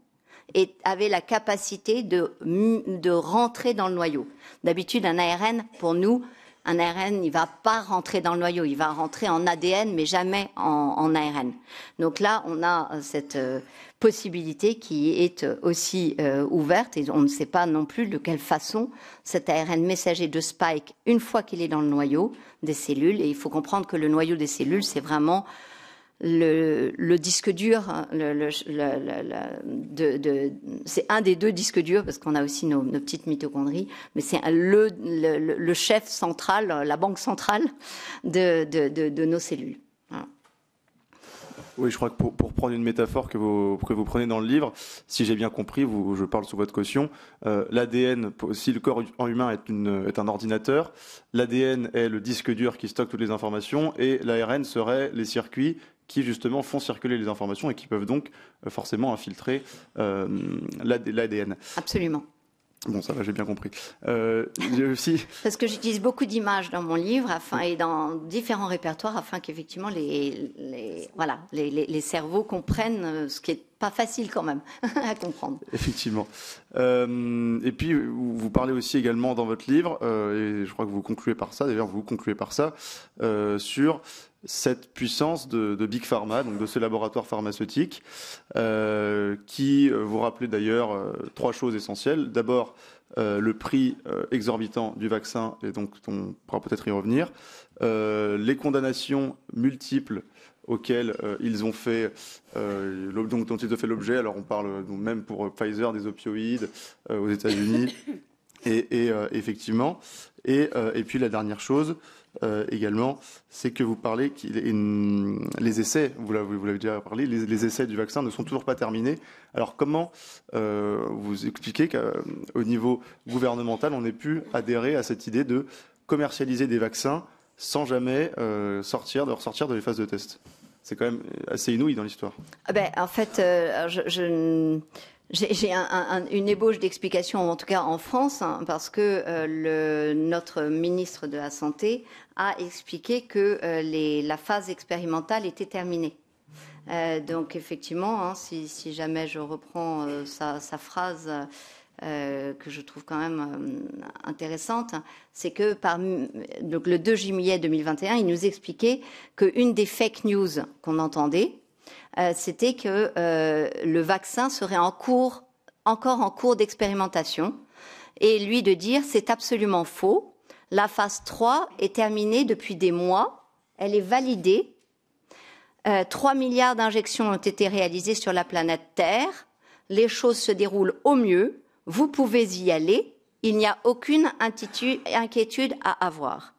avait la capacité de rentrer dans le noyau. D'habitude, un ARN, pour nous, un ARN, il ne va pas rentrer dans le noyau, il va rentrer en ADN, mais jamais en ARN. Donc là, on a cette possibilité qui est aussi ouverte, et on ne sait pas non plus de quelle façon cet ARN messager de Spike, une fois qu'il est dans le noyau des cellules, et il faut comprendre que le noyau des cellules, c'est vraiment le disque dur, c'est un des deux disques durs, parce qu'on a aussi nos petites mitochondries, mais c'est le chef central, la banque centrale de nos cellules. Voilà. Oui, je crois que pour prendre une métaphore que vous prenez dans le livre, si j'ai bien compris, je parle sous votre caution, l'ADN, si le corps humain est un ordinateur, l'ADN est le disque dur qui stocke toutes les informations, et l'ARN serait les circuits qui justement font circuler les informations et qui peuvent donc forcément infiltrer l'ADN. Absolument. Bon, ça va, j'ai bien compris. J'ai aussi... Parce que j'utilise beaucoup d'images dans mon livre et dans différents répertoires afin qu'effectivement les cerveaux comprennent ce qui n'est pas facile quand même à comprendre. Effectivement. Et puis, vous parlez aussi également dans votre livre, et je crois que vous concluez par ça, d'ailleurs vous concluez par ça, sur cette puissance de Big Pharma, donc de ce laboratoire pharmaceutique, qui vous rappelez d'ailleurs trois choses essentielles. D'abord, le prix exorbitant du vaccin, et donc on pourra peut-être y revenir, les condamnations multiples auxquelles ils ont fait, dont ils ont fait l'objet. Alors on parle donc même pour Pfizer des opioïdes aux États-Unis, et effectivement. Et puis la dernière chose également, c'est que vous parlez les essais, vous l'avez déjà parlé, les essais du vaccin ne sont toujours pas terminés. Alors comment vous expliquez qu'au niveau gouvernemental, on ait pu adhérer à cette idée de commercialiser des vaccins sans jamais ressortir de les phases de test? C'est quand même assez inouï dans l'histoire. En fait, j'ai une ébauche d'explication, en tout cas en France, parce que notre ministre de la Santé a expliqué que la phase expérimentale était terminée. Donc effectivement, si jamais je reprends sa phrase que je trouve quand même intéressante, c'est que donc le 2 juillet 2021, il nous expliquait qu'une des fake news qu'on entendait, c'était que le vaccin serait encore en cours d'expérimentation, et lui de dire c'est absolument faux. La phase 3 est terminée depuis des mois, elle est validée. 3 milliards d'injections ont été réalisées sur la planète Terre. Les choses se déroulent au mieux. Vous pouvez y aller. Il n'y a aucune inquiétude à avoir.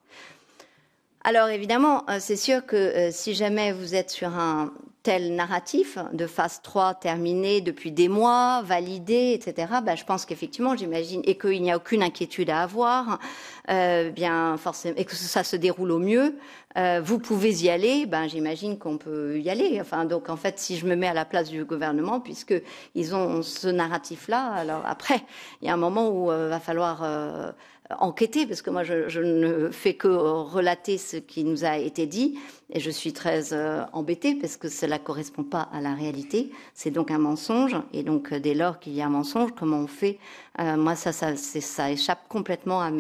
Alors évidemment, c'est sûr que si jamais vous êtes sur un tel narratif de phase 3 terminée depuis des mois, validé, etc., je pense qu'effectivement, j'imagine, et qu'il n'y a aucune inquiétude à avoir, bien forcément, et que ça se déroule au mieux, vous pouvez y aller, j'imagine qu'on peut y aller. Enfin, donc en fait, si je me mets à la place du gouvernement, puisque ils ont ce narratif-là, alors après, il y a un moment où va falloir enquêter, parce que moi je ne fais que relater ce qui nous a été dit, et je suis très embêtée parce que cela ne correspond pas à la réalité. C'est donc un mensonge, et donc dès lors qu'il y a un mensonge, comment on fait? Moi ça échappe complètement à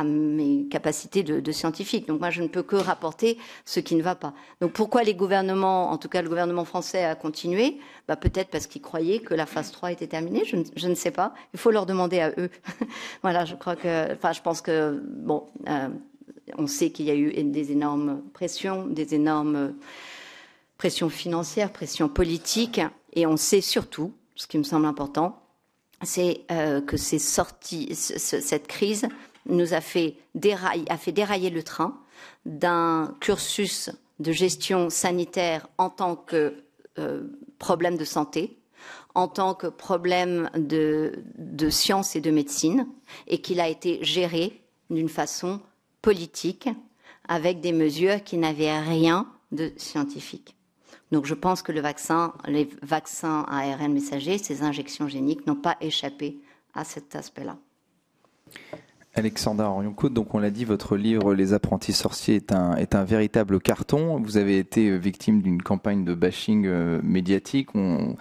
mes capacités de scientifique. Donc moi, je ne peux que rapporter ce qui ne va pas. Donc pourquoi les gouvernements, en tout cas le gouvernement français, a continué? Peut-être parce qu'ils croyaient que la phase 3 était terminée, je ne sais pas. Il faut leur demander à eux. Voilà, je pense que, on sait qu'il y a eu des énormes pressions, des énormes pressions financières, pressions politiques, et on sait surtout, ce qui me semble important, c'est que cette crise nous a fait dérailler le train d'un cursus de gestion sanitaire en tant que problème de santé, en tant que problème de science et de médecine, et qu'il a été géré d'une façon politique, avec des mesures qui n'avaient rien de scientifique. Donc je pense que les vaccins à ARN messager, ces injections géniques, n'ont pas échappé à cet aspect-là. Alexandra Orion-Coute, donc on l'a dit, votre livre Les apprentis sorciers est un véritable carton. Vous avez été victime d'une campagne de bashing médiatique. Il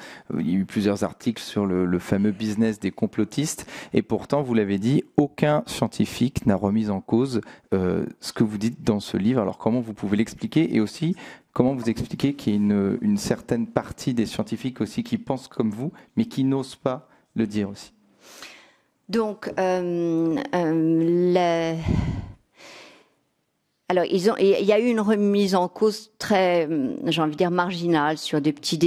y a eu plusieurs articles sur le fameux business des complotistes. Et pourtant, vous l'avez dit, aucun scientifique n'a remis en cause ce que vous dites dans ce livre. Alors comment vous pouvez l'expliquer? Et aussi, comment vous expliquez qu'il y a une certaine partie des scientifiques aussi qui pensent comme vous, mais qui n'osent pas le dire aussi? Donc, alors, il y a eu une remise en cause très, j'ai envie de dire, marginale sur des petits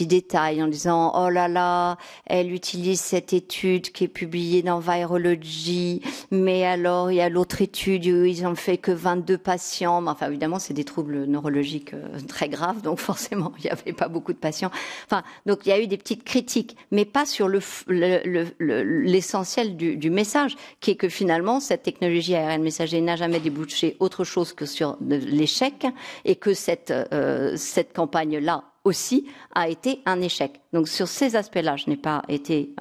détails en disant « Oh là là, elle utilise cette étude qui est publiée dans Virology, mais alors il y a l'autre étude où ils ont fait que 22 patients. » Enfin, évidemment, c'est des troubles neurologiques très graves, donc forcément, il n'y avait pas beaucoup de patients. Enfin, donc il y a eu des petites critiques, mais pas sur l'essentiel du message, qui est que finalement, cette technologie ARN messager n'a jamais débouché autre chose que sur l'échec, et que cette campagne-là aussi a été un échec. Donc sur ces aspects-là, je n'ai pas été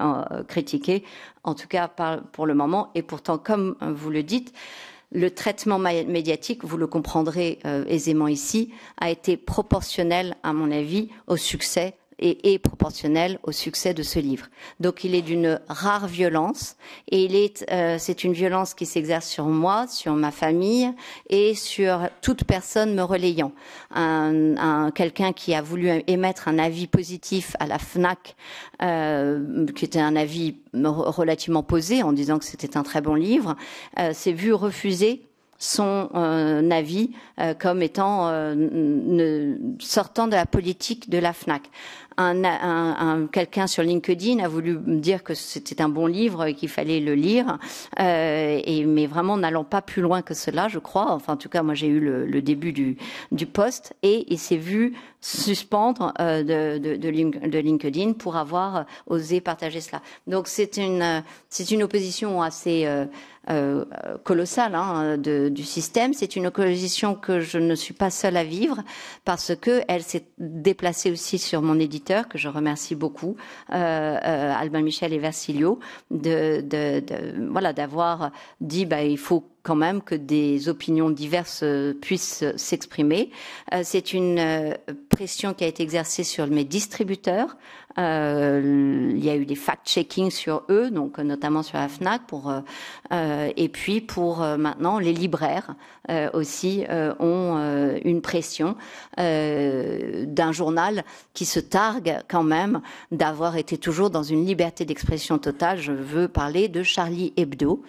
critiquée, en tout cas pas pour le moment, et pourtant, comme vous le dites, le traitement médiatique, vous le comprendrez aisément ici, a été proportionnel, à mon avis, au succès et proportionnel au succès de ce livre. Donc il est d'une rare violence, et c'est une violence qui s'exerce sur moi, sur ma famille et sur toute personne me relayant. Quelqu'un qui a voulu émettre un avis positif à la FNAC, qui était un avis relativement posé en disant que c'était un très bon livre, s'est vu refuser son avis comme étant sortant de la politique de la FNAC. Quelqu'un sur LinkedIn a voulu me dire que c'était un bon livre et qu'il fallait le lire, mais vraiment n'allant pas plus loin que cela, je crois. Enfin, en tout cas, moi, j'ai eu le début du post, et il s'est vu suspendre de LinkedIn pour avoir osé partager cela. Donc, c'est une opposition assez colossale du système. C'est une opposition que je ne suis pas seule à vivre, parce que elle s'est déplacée aussi sur mon éditeur, que je remercie beaucoup, Albin Michel et Versilio, d'avoir dit il faut quand même que des opinions diverses puissent s'exprimer. C'est une pression qui a été exercée sur mes distributeurs. Il y a eu des fact-checking sur eux, donc notamment sur la FNAC, et puis pour maintenant les libraires aussi ont une pression d'un journal qui se targue quand même d'avoir été toujours dans une liberté d'expression totale. Je veux parler de Charlie Hebdo,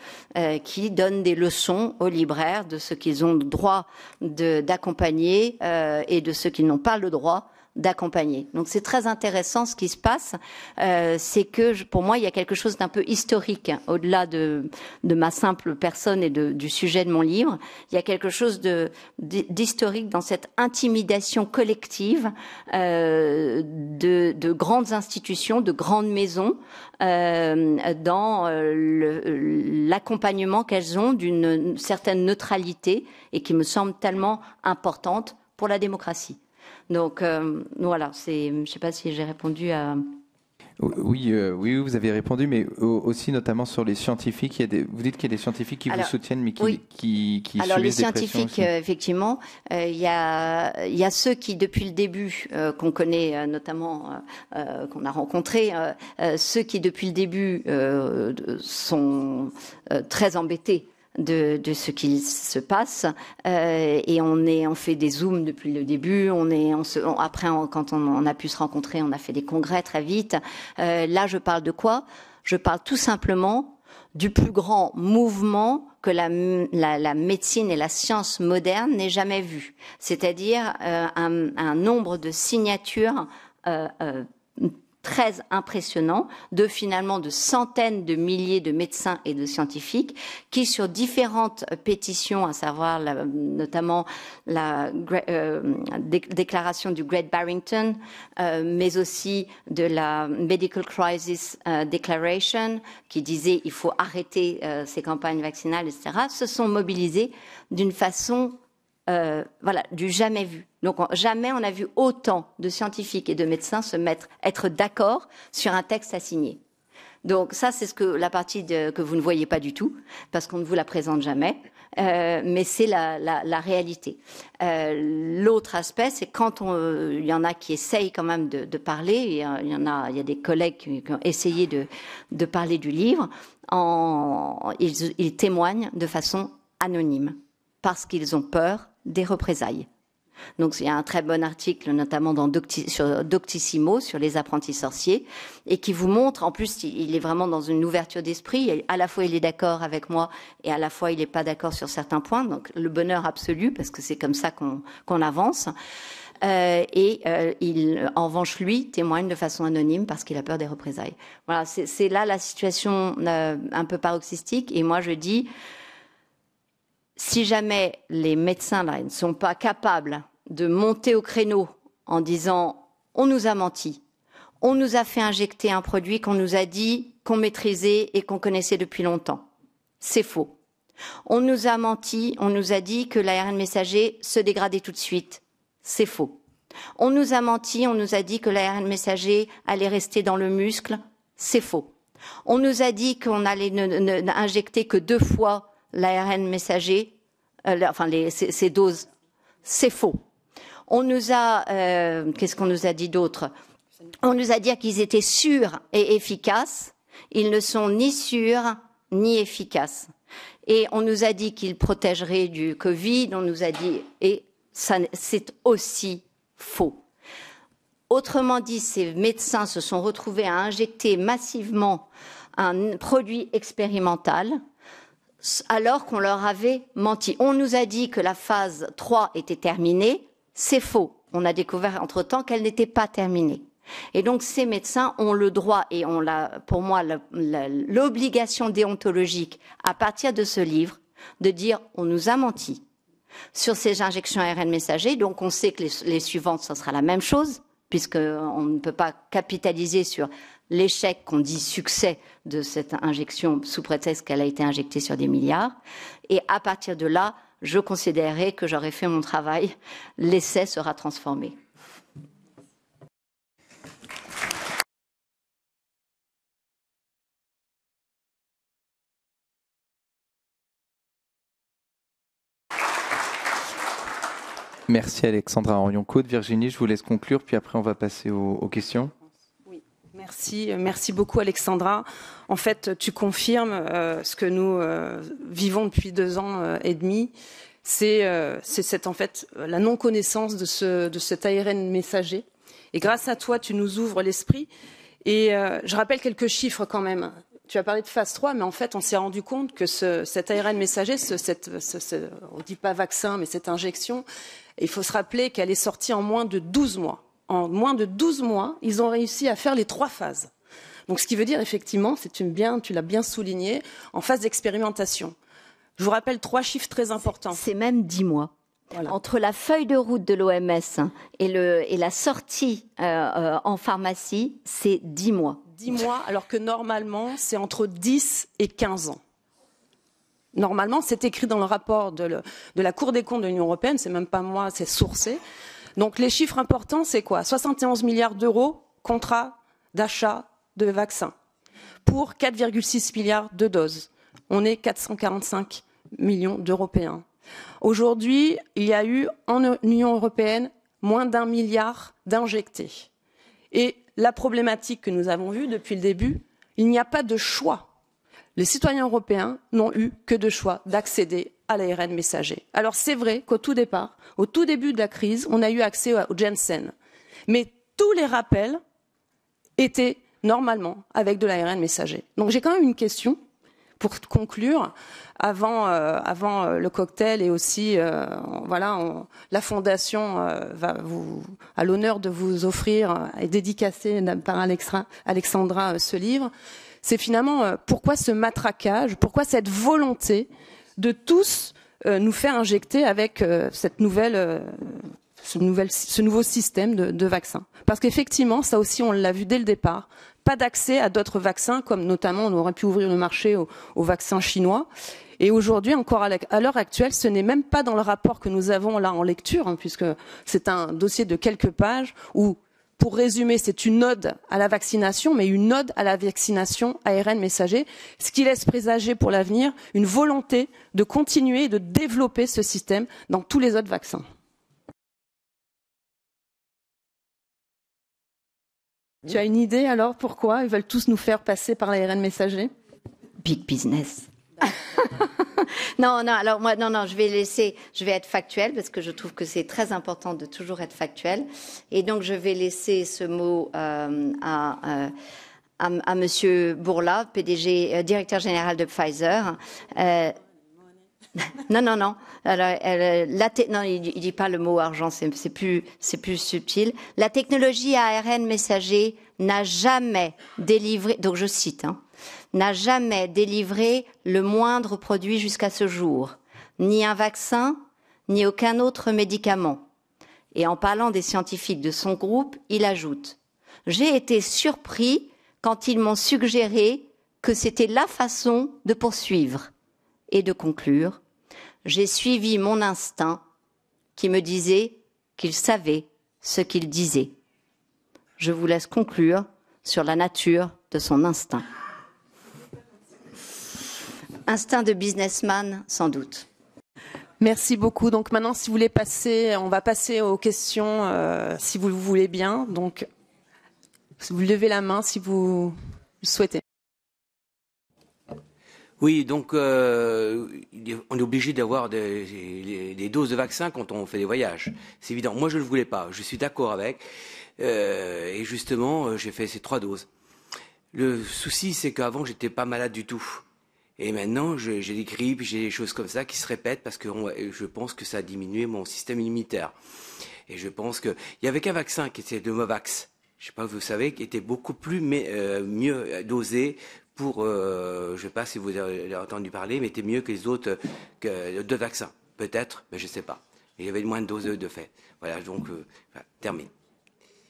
qui donne des leçons aux libraires de ce qu'ils ont le droit d'accompagner et de ce qu'ils n'ont pas le droit d'accompagner. Donc c'est très intéressant ce qui se passe. C'est que pour moi, il y a quelque chose d'un peu historique, au-delà de ma simple personne et du sujet de mon livre. Il y a quelque chose d'historique dans cette intimidation collective de grandes institutions, de grandes maisons, dans l'accompagnement qu'elles ont d'une certaine neutralité, et qui me semble tellement importante pour la démocratie. Donc voilà, je ne sais pas si j'ai répondu à... Oui, vous avez répondu, mais aussi notamment sur les scientifiques. Vous dites qu'il y a des scientifiques qui vous soutiennent, mais qui alors les subissent des pressions scientifiques, effectivement, il y a ceux qui, depuis le début, qu'on connaît notamment, qu'on a rencontrés, ceux qui depuis le début sont très embêtés de ce qui se passe et on fait des zooms depuis le début. Après, quand on a pu se rencontrer, on a fait des congrès très vite. Là, je parle de quoi? Je parle tout simplement du plus grand mouvement que la médecine et la science moderne n'aient jamais vu. C'est-à-dire un nombre de signatures très impressionnant de centaines de milliers de médecins et de scientifiques qui, sur différentes pétitions, à savoir notamment la déclaration du Great Barrington, mais aussi de la Medical Crisis Declaration, qui disait il faut arrêter ces campagnes vaccinales, etc., se sont mobilisés d'une façon du jamais vu. Donc jamais on a vu autant de scientifiques et de médecins être d'accord sur un texte à signer. Donc ça, c'est la partie que vous ne voyez pas du tout, parce qu'on ne vous la présente jamais, mais c'est la réalité. L'autre aspect, c'est quand il y en a qui essayent quand même de parler, il y a des collègues qui ont essayé de parler du livre, ils témoignent de façon anonyme, parce qu'ils ont peur des représailles. Donc il y a un très bon article, notamment sur Doctissimo, sur les apprentis sorciers, et qui vous montre, en plus il est vraiment dans une ouverture d'esprit, à la fois il est d'accord avec moi, et à la fois il n'est pas d'accord sur certains points, donc le bonheur absolu, parce que c'est comme ça qu'on avance. Il, en revanche, lui, témoigne de façon anonyme parce qu'il a peur des représailles. Voilà, c'est là la situation un peu paroxystique, et moi je dis... Si jamais les médecins là, ne sont pas capables de monter au créneau en disant « on nous a menti, on nous a fait injecter un produit qu'on nous a dit qu'on maîtrisait et qu'on connaissait depuis longtemps », c'est faux. On nous a menti, on nous a dit que l'ARN messager se dégradait tout de suite, c'est faux. On nous a menti, on nous a dit que l'ARN messager allait rester dans le muscle, c'est faux. On nous a dit qu'on allait injecter que 2 fois l'ARN messager, ces doses, c'est faux. On nous a, qu'est-ce qu'on nous a dit d'autre? On nous a dit qu'ils étaient sûrs et efficaces. Ils ne sont ni sûrs ni efficaces. Et on nous a dit qu'ils protégeraient du Covid. On nous a dit, et ça, c'est aussi faux. Autrement dit, ces médecins se sont retrouvés à injecter massivement un produit expérimental alors qu'on leur avait menti. On nous a dit que la phase 3 était terminée, c'est faux. On a découvert entre-temps qu'elle n'était pas terminée. Et donc ces médecins ont le droit et ont pour moi l'obligation déontologique à partir de ce livre de dire on nous a menti sur ces injections ARN messager. Donc on sait que les suivantes, ce sera la même chose, puisqu'on ne peut pas capitaliser sur l'échec qu'on dit succès de cette injection sous prétexte qu'elle a été injectée sur des milliards. Et à partir de là, je considérerai que j'aurai fait mon travail. L'essai sera transformé. Merci Alexandra Orion-Côte. Virginie, je vous laisse conclure, puis après on va passer aux questions. Merci beaucoup Alexandra. En fait, tu confirmes ce que nous vivons depuis 2 ans et demi. C'est en fait la non-connaissance de cet ARN messager. Et grâce à toi, tu nous ouvres l'esprit. Et je rappelle quelques chiffres quand même. Tu as parlé de phase 3, mais en fait, on s'est rendu compte que cet ARN messager, on ne dit pas vaccin, mais cette injection, il faut se rappeler qu'elle est sortie en moins de 12 mois. En moins de 12 mois, ils ont réussi à faire les 3 phases. Donc, ce qui veut dire, effectivement, tu l'as bien souligné, en phase d'expérimentation. Je vous rappelle 3 chiffres très importants. C'est même 10 mois. Voilà. Entre la feuille de route de l'OMS et la sortie en pharmacie, c'est 10 mois. 10 mois, alors que normalement, c'est entre 10 et 15 ans. Normalement, c'est écrit dans le rapport de la Cour des comptes de l'Union européenne, c'est même pas moi, c'est sourcé. Donc les chiffres importants, c'est quoi? 71 milliards d'euros contrat d'achat de vaccins pour 4,6 milliards de doses. On est 445 millions d'Européens. Aujourd'hui, il y a eu en Union européenne moins d'1 milliard d'injectés. Et la problématique que nous avons vue depuis le début, il n'y a pas de choix. les citoyens européens n'ont eu que deux choix d'accéder à l'ARN messager. Alors c'est vrai qu'au tout départ, au tout début de la crise, on a eu accès au Janssen. Mais tous les rappels étaient normalement avec de l'ARN messager. Donc j'ai quand même une question pour conclure, avant le cocktail et aussi, la Fondation a l'honneur de vous offrir et dédicacer par Alexandra ce livre. C'est finalement pourquoi ce matraquage, pourquoi cette volonté de tous nous faire injecter avec ce nouveau système de vaccins. Parce qu'effectivement, ça aussi, on l'a vu dès le départ, pas d'accès à d'autres vaccins, comme notamment on aurait pu ouvrir le marché aux vaccins chinois. Et aujourd'hui, encore à l'heure actuelle, ce n'est même pas dans le rapport que nous avons là en lecture, puisque c'est un dossier de quelques pages où, pour résumer, c'est une ode à la vaccination, mais une ode à la vaccination ARN messager, ce qui laisse présager pour l'avenir une volonté de continuer et de développer ce système dans tous les autres vaccins. Tu as une idée alors pourquoi ils veulent tous nous faire passer par l'ARN messager? Big business. Non, alors moi, non, je vais être factuelle parce que je trouve que c'est très important de toujours être factuel. Et donc, je vais laisser ce mot à Monsieur Bourla, PDG, directeur général de Pfizer. Non. Alors, non, il dit pas le mot argent, c'est plus subtil. La technologie ARN messager n'a jamais délivré, donc je cite, n'a jamais délivré le moindre produit jusqu'à ce jour, ni un vaccin, ni aucun autre médicament. Et en parlant des scientifiques de son groupe, il ajoute « J'ai été surpris quand ils m'ont suggéré que c'était la façon de poursuivre. » Et de conclure « J'ai suivi mon instinct qui me disait qu'il savait ce qu'il disait. » Je vous laisse conclure sur la nature de son instinct. Instinct de businessman, sans doute. Merci beaucoup. Donc maintenant, si vous voulez passer, on va passer aux questions, si vous le voulez bien. Donc, si vous levez la main, si vous le souhaitez. Oui, donc on est obligé d'avoir des doses de vaccins quand on fait des voyages. C'est évident. Moi, je ne le voulais pas. Je suis d'accord avec. Et justement, j'ai fait ces 3 doses. Le souci, c'est qu'avant, j'étais pas malade du tout. Et maintenant, j'ai des grippes, j'ai des choses comme ça qui se répètent parce que je pense que ça a diminué mon système immunitaire. Et je pense qu'il y avait qu'un vaccin qui était le Movax. Je ne sais pas, vous savez, qui était beaucoup plus mieux dosé pour, je ne sais pas si vous avez entendu parler, mais était mieux que les autres deux vaccins. Peut-être, mais je ne sais pas. Il y avait moins de doses de fait. Voilà, donc, termine.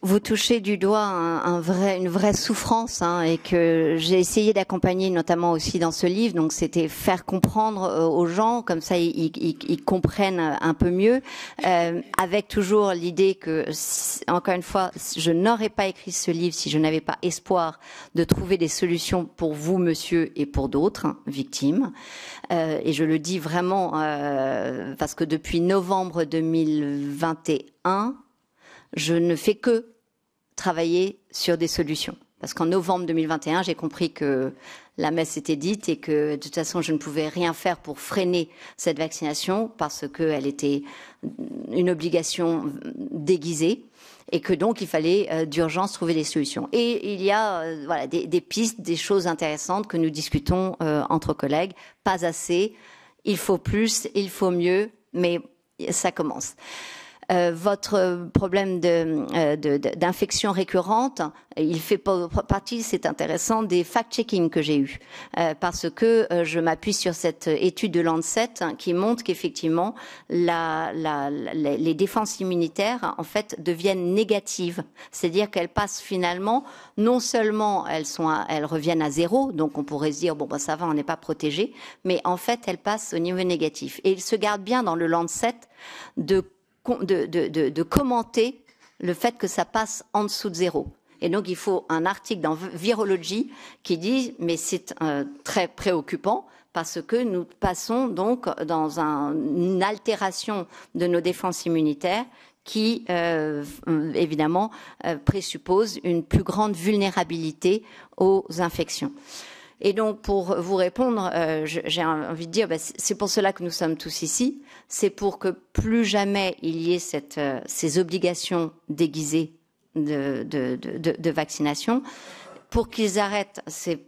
Vous touchez du doigt une vraie souffrance, et que j'ai essayé d'accompagner notamment aussi dans ce livre. Donc c'était faire comprendre aux gens, comme ça ils comprennent un peu mieux, avec toujours l'idée que, encore une fois, je n'aurais pas écrit ce livre si je n'avais pas espoir de trouver des solutions pour vous, monsieur, et pour d'autres victimes. Et je le dis vraiment parce que depuis novembre 2021, je ne fais que travailler sur des solutions. Parce qu'en novembre 2021, j'ai compris que la messe était dite et que de toute façon, je ne pouvais rien faire pour freiner cette vaccination parce qu'elle était une obligation déguisée et que donc il fallait d'urgence trouver des solutions. Et il y a des pistes, des choses intéressantes que nous discutons entre collègues. Pas assez, il faut plus, il faut mieux, mais ça commence. Votre problème d'infection récurrente, il fait partie, c'est intéressant, des fact-checking que j'ai eus, parce que je m'appuie sur cette étude de Lancet qui montre qu'effectivement les défenses immunitaires en fait deviennent négatives, c'est-à-dire qu'elles passent finalement, non seulement elles reviennent à 0, donc on pourrait se dire bon ben ça va, on n'est pas protégé, mais en fait elles passent au niveau négatif. Et il se garde bien dans le Lancet de commenter le fait que ça passe en dessous de 0. Et donc, il faut un article dans Virology qui dit, mais c'est très préoccupant parce que nous passons donc dans une altération de nos défenses immunitaires qui, évidemment, présuppose une plus grande vulnérabilité aux infections. Et donc, pour vous répondre, j'ai envie de dire, c'est pour cela que nous sommes tous ici. C'est pour que plus jamais il y ait ces obligations déguisées de vaccination, pour qu'ils arrêtent ces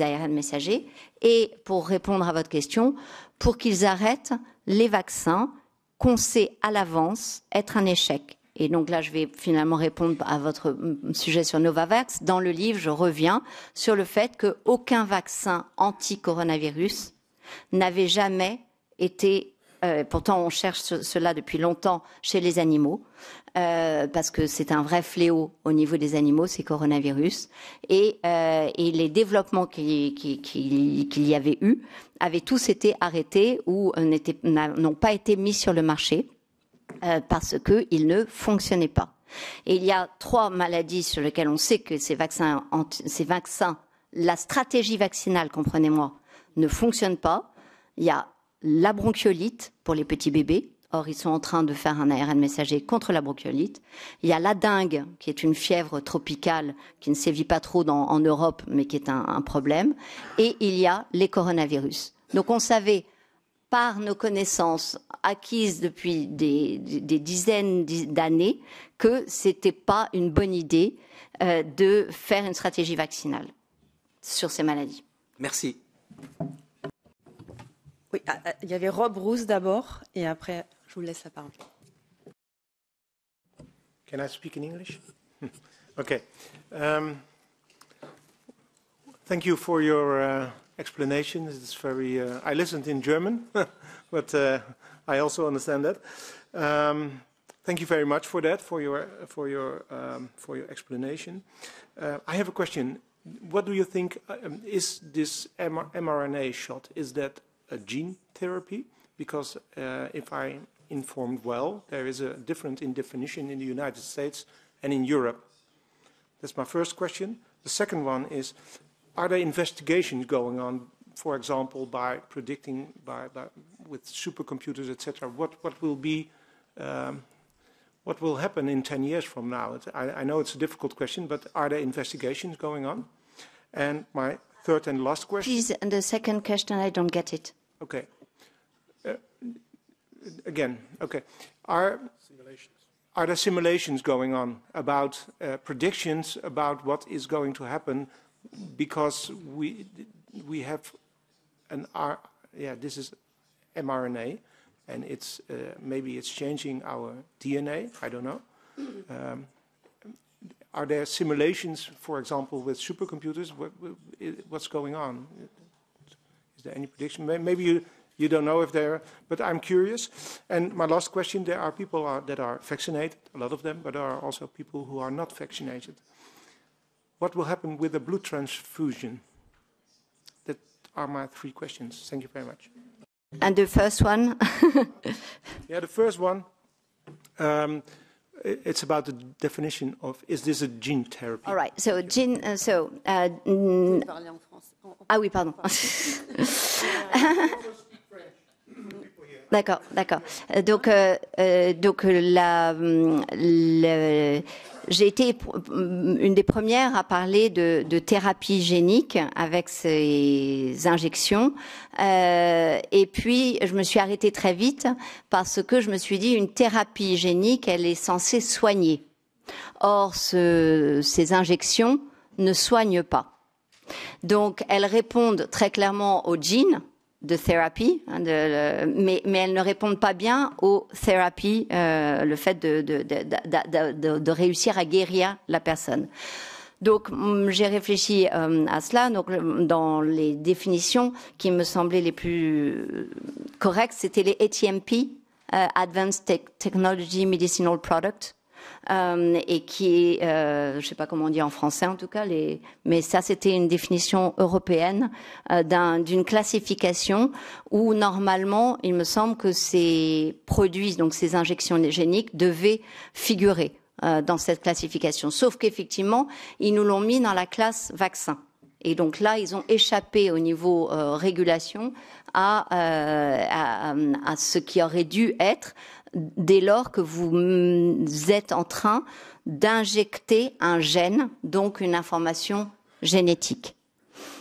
ARN messagers, et pour répondre à votre question, pour qu'ils arrêtent les vaccins qu'on sait à l'avance être un échec. Et donc là, je vais finalement répondre à votre sujet sur Novavax. Dans le livre, je reviens sur le fait qu'aucun vaccin anti-coronavirus n'avait jamais été... pourtant, on cherche cela depuis longtemps chez les animaux, parce que c'est un vrai fléau au niveau des animaux, ces coronavirus. Et les développements qu'il y avait eu avaient tous été arrêtés ou n'ont pas été mis sur le marché. Parce qu'ils ne fonctionnaient pas. Et il y a 3 maladies sur lesquelles on sait que ces vaccins, la stratégie vaccinale, comprenez-moi, ne fonctionne pas. Il y a la bronchiolite pour les petits bébés. Or, ils sont en train de faire un ARN messager contre la bronchiolite. Il y a la dengue, qui est une fièvre tropicale qui ne sévit pas trop en Europe, mais qui est un problème. Et il y a les coronavirus. Donc, on savait, par nos connaissances acquises depuis des dizaines d'années, que c'était pas une bonne idée de faire une stratégie vaccinale sur ces maladies. Merci. Oui, il y avait Rob Roos d'abord, et après, je vous laisse la parole. Can I speak in English? Okay. Thank you for your explanation. It's very. I listened in German, but I also understand that. Thank you very much for that, for your explanation. I have a question. What do you think? Is this mRNA shot? Is that a gene therapy? Because if I'm informed well, there is a difference in definition in the United States and in Europe. That's my first question. The second one is, are there investigations going on, for example, by predicting with supercomputers, etc.? What will be what will happen in 10 years from now? I know it's a difficult question, but are there investigations going on? And my third and last question. Please, and the second question, I don't get it. Okay. Again, okay. Are there simulations going on about predictions about what is going to happen? Because we have this is mRNA, and it's maybe it's changing our DNA. I don't know. Are there simulations, for example, with supercomputers? What's going on? Is there any prediction? Maybe you don't know if there, but I'm curious. And my last question: there are people that are vaccinated, a lot of them, but there are also people who are not vaccinated. What will happen with a blood transfusion? That are my 3 questions. Thank you very much. And the first one? Yeah, the first one, it's about the definition of, is this a gene therapy? All right, so gene, ah oui, pardon. D'accord, d'accord. Donc j'ai été une des premières à parler de thérapie génique avec ces injections. Et puis, je me suis arrêtée très vite parce que je me suis dit, une thérapie génique, elle est censée soigner. Or, ces injections ne soignent pas. Donc, elles répondent très clairement aux gènes de thérapie, mais elles ne répondent pas bien aux thérapies, le fait de réussir à guérir la personne. Donc j'ai réfléchi à cela. Donc dans les définitions qui me semblaient les plus correctes, c'était les ATMP, Advanced Technology Medicinal Product. Et qui est, je ne sais pas comment on dit en français en tout cas, mais ça c'était une définition européenne d'une classification où normalement il me semble que ces produits, donc ces injections géniques, devaient figurer dans cette classification. Sauf qu'effectivement, ils nous l'ont mis dans la classe vaccin. Et donc là, ils ont échappé au niveau régulation à ce qui aurait dû être dès lors que vous êtes en train d'injecter un gène, donc une information génétique.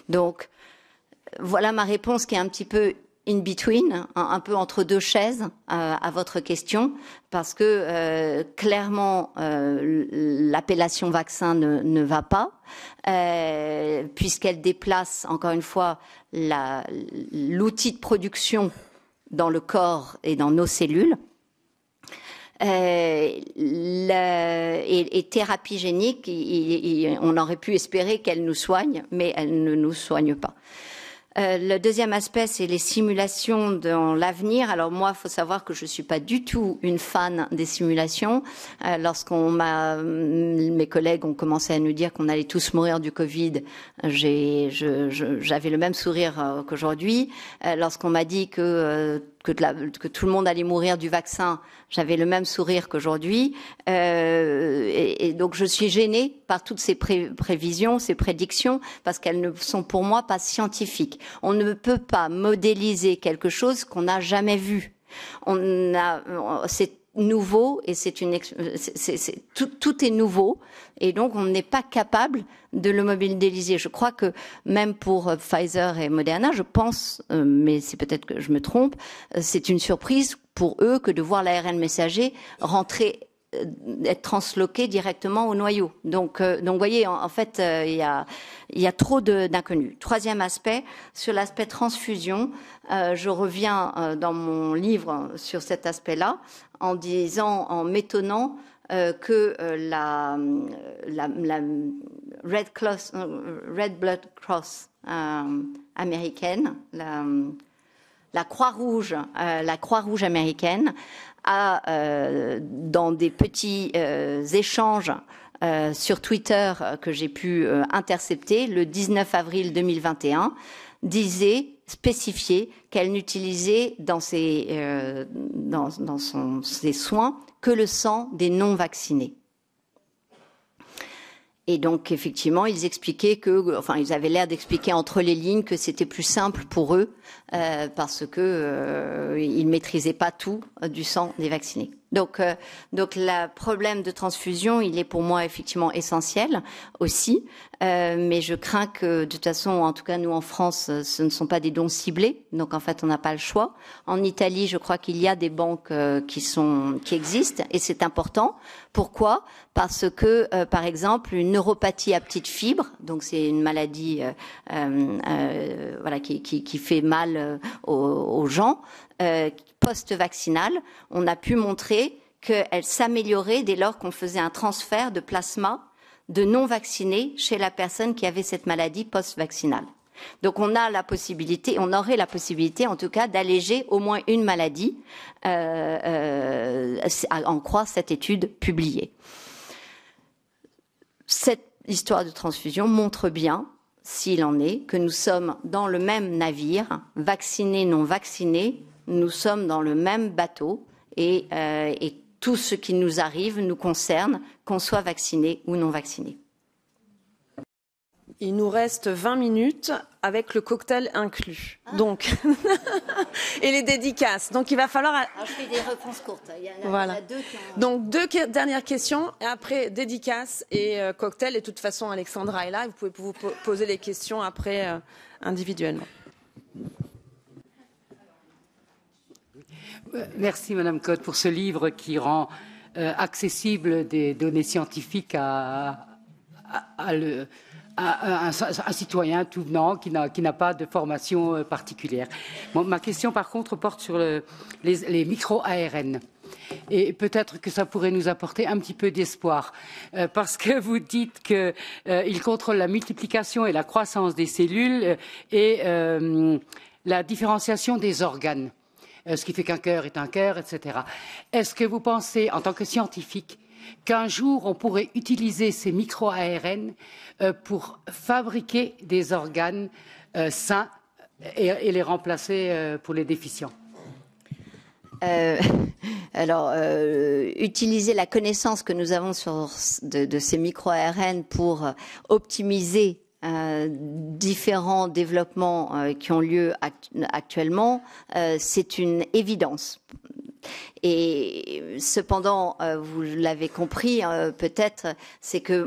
Donc, voilà ma réponse qui est un petit peu in between, un peu entre deux chaises à votre question, parce que clairement l'appellation vaccin ne va pas, puisqu'elle déplace encore une fois l'outil de production dans le corps et dans nos cellules. Et thérapie génique, on aurait pu espérer qu'elle nous soigne, mais elle ne nous soigne pas. Le deuxième aspect, c'est les simulations dans l'avenir. Alors moi, il faut savoir que je suis pas du tout une fan des simulations. Mes collègues ont commencé à nous dire qu'on allait tous mourir du Covid, j'avais le même sourire qu'aujourd'hui. Lorsqu'on m'a dit que tout le monde allait mourir du vaccin, j'avais le même sourire qu'aujourd'hui. Et donc je suis gênée par toutes ces prévisions, ces prédictions, parce qu'elles ne sont pour moi pas scientifiques. On ne peut pas modéliser quelque chose qu'on n'a jamais vu. C'est nouveau et tout est nouveau, et donc on n'est pas capable de le modéliser. Je crois que même pour Pfizer et Moderna, je pense, mais c'est peut-être que je me trompe, c'est une surprise pour eux que de voir l'ARN messager être transloqué directement au noyau. Donc vous voyez, en fait, il y a trop d'inconnus. Troisième aspect, sur l'aspect transfusion, je reviens dans mon livre sur cet aspect-là, en m'étonnant que la Red Blood Cross américaine, la Croix-Rouge américaine, dans des petits échanges sur Twitter que j'ai pu intercepter le 19 avril 2021, spécifiait qu'elle n'utilisait dans ses soins que le sang des non-vaccinés. Et donc, effectivement, ils avaient l'air d'expliquer entre les lignes que c'était plus simple pour eux parce que ils maîtrisaient pas tout du sang des vaccinés. Donc, le problème de transfusion, il est pour moi effectivement essentiel aussi, mais je crains que, de toute façon, en tout cas nous en France, ce ne sont pas des dons ciblés, donc en fait on n'a pas le choix. En Italie, je crois qu'il y a des banques qui existent, et c'est important. Pourquoi ? Parce que, par exemple, une neuropathie à petite fibre, donc c'est une maladie qui fait mal aux gens, post-vaccinale, on a pu montrer qu'elle s'améliorait dès lors qu'on faisait un transfert de plasma de non-vaccinés chez la personne qui avait cette maladie post-vaccinale. Donc on aurait la possibilité en tout cas d'alléger au moins une maladie, en croire cette étude publiée. Cette histoire de transfusion montre bien, s'il en est, que nous sommes dans le même navire, vaccinés, non vaccinés, nous sommes dans le même bateau, et tout ce qui nous arrive nous concerne, qu'on soit vacciné ou non vacciné. Il nous reste 20 minutes avec le cocktail inclus. Donc, et les dédicaces. Donc, il va falloir. Alors, je fais des réponses courtes. Il y en a deux qui ont... Donc, deux dernières questions. Et après, dédicaces et cocktail. Et de toute façon, Alexandra est là. Vous pouvez vous poser les questions après individuellement. Merci Madame Cotte pour ce livre qui rend accessible des données scientifiques à un citoyen tout venant qui n'a pas de formation particulière. Bon, ma question par contre porte sur les micro-ARN. Et peut-être que ça pourrait nous apporter un petit peu d'espoir, parce que vous dites qu'ils contrôlent la multiplication et la croissance des cellules et la différenciation des organes. Ce qui fait qu'un cœur est un cœur, etc. Est-ce que vous pensez, en tant que scientifique, qu'un jour on pourrait utiliser ces micro-ARN pour fabriquer des organes sains et les remplacer pour les déficients ? Utiliser la connaissance que nous avons de ces micro-ARN pour optimiser différents développements qui ont lieu actuellement, c'est une évidence. Et cependant, vous l'avez compris peut-être, c'est que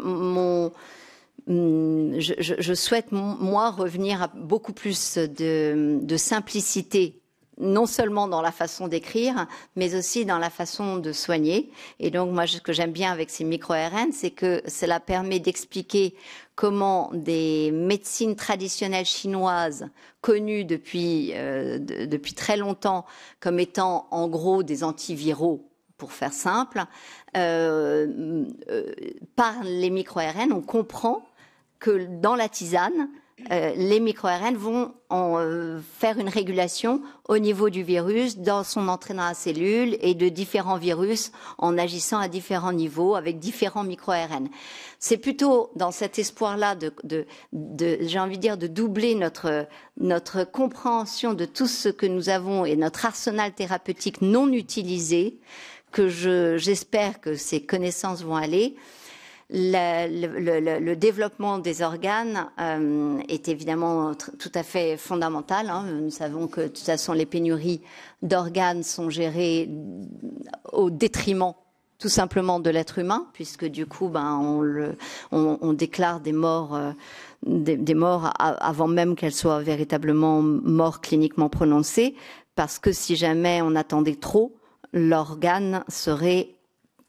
je souhaite, moi, revenir à beaucoup plus de simplicité, non seulement dans la façon d'écrire, mais aussi dans la façon de soigner. Et donc, moi, ce que j'aime bien avec ces micro-ARN, c'est que cela permet d'expliquer comment des médecines traditionnelles chinoises, connues depuis très longtemps comme étant, en gros, des antiviraux, pour faire simple, par les micro-ARN, on comprend que dans la tisane, les micro-ARN vont faire une régulation au niveau du virus, dans son entrée dans la cellule, et de différents virus en agissant à différents niveaux avec différents micro-ARN. C'est plutôt dans cet espoir-là j'ai envie de dire, de doubler notre compréhension de tout ce que nous avons et notre arsenal thérapeutique non utilisé que j'espère que ces connaissances vont aller. Le développement des organes est évidemment tout à fait fondamental. Nous savons que de toute façon les pénuries d'organes sont gérées au détriment tout simplement de l'être humain, puisque du coup on déclare des morts avant même qu'elles soient véritablement morts cliniquement prononcées, parce que si jamais on attendait trop, l'organe serait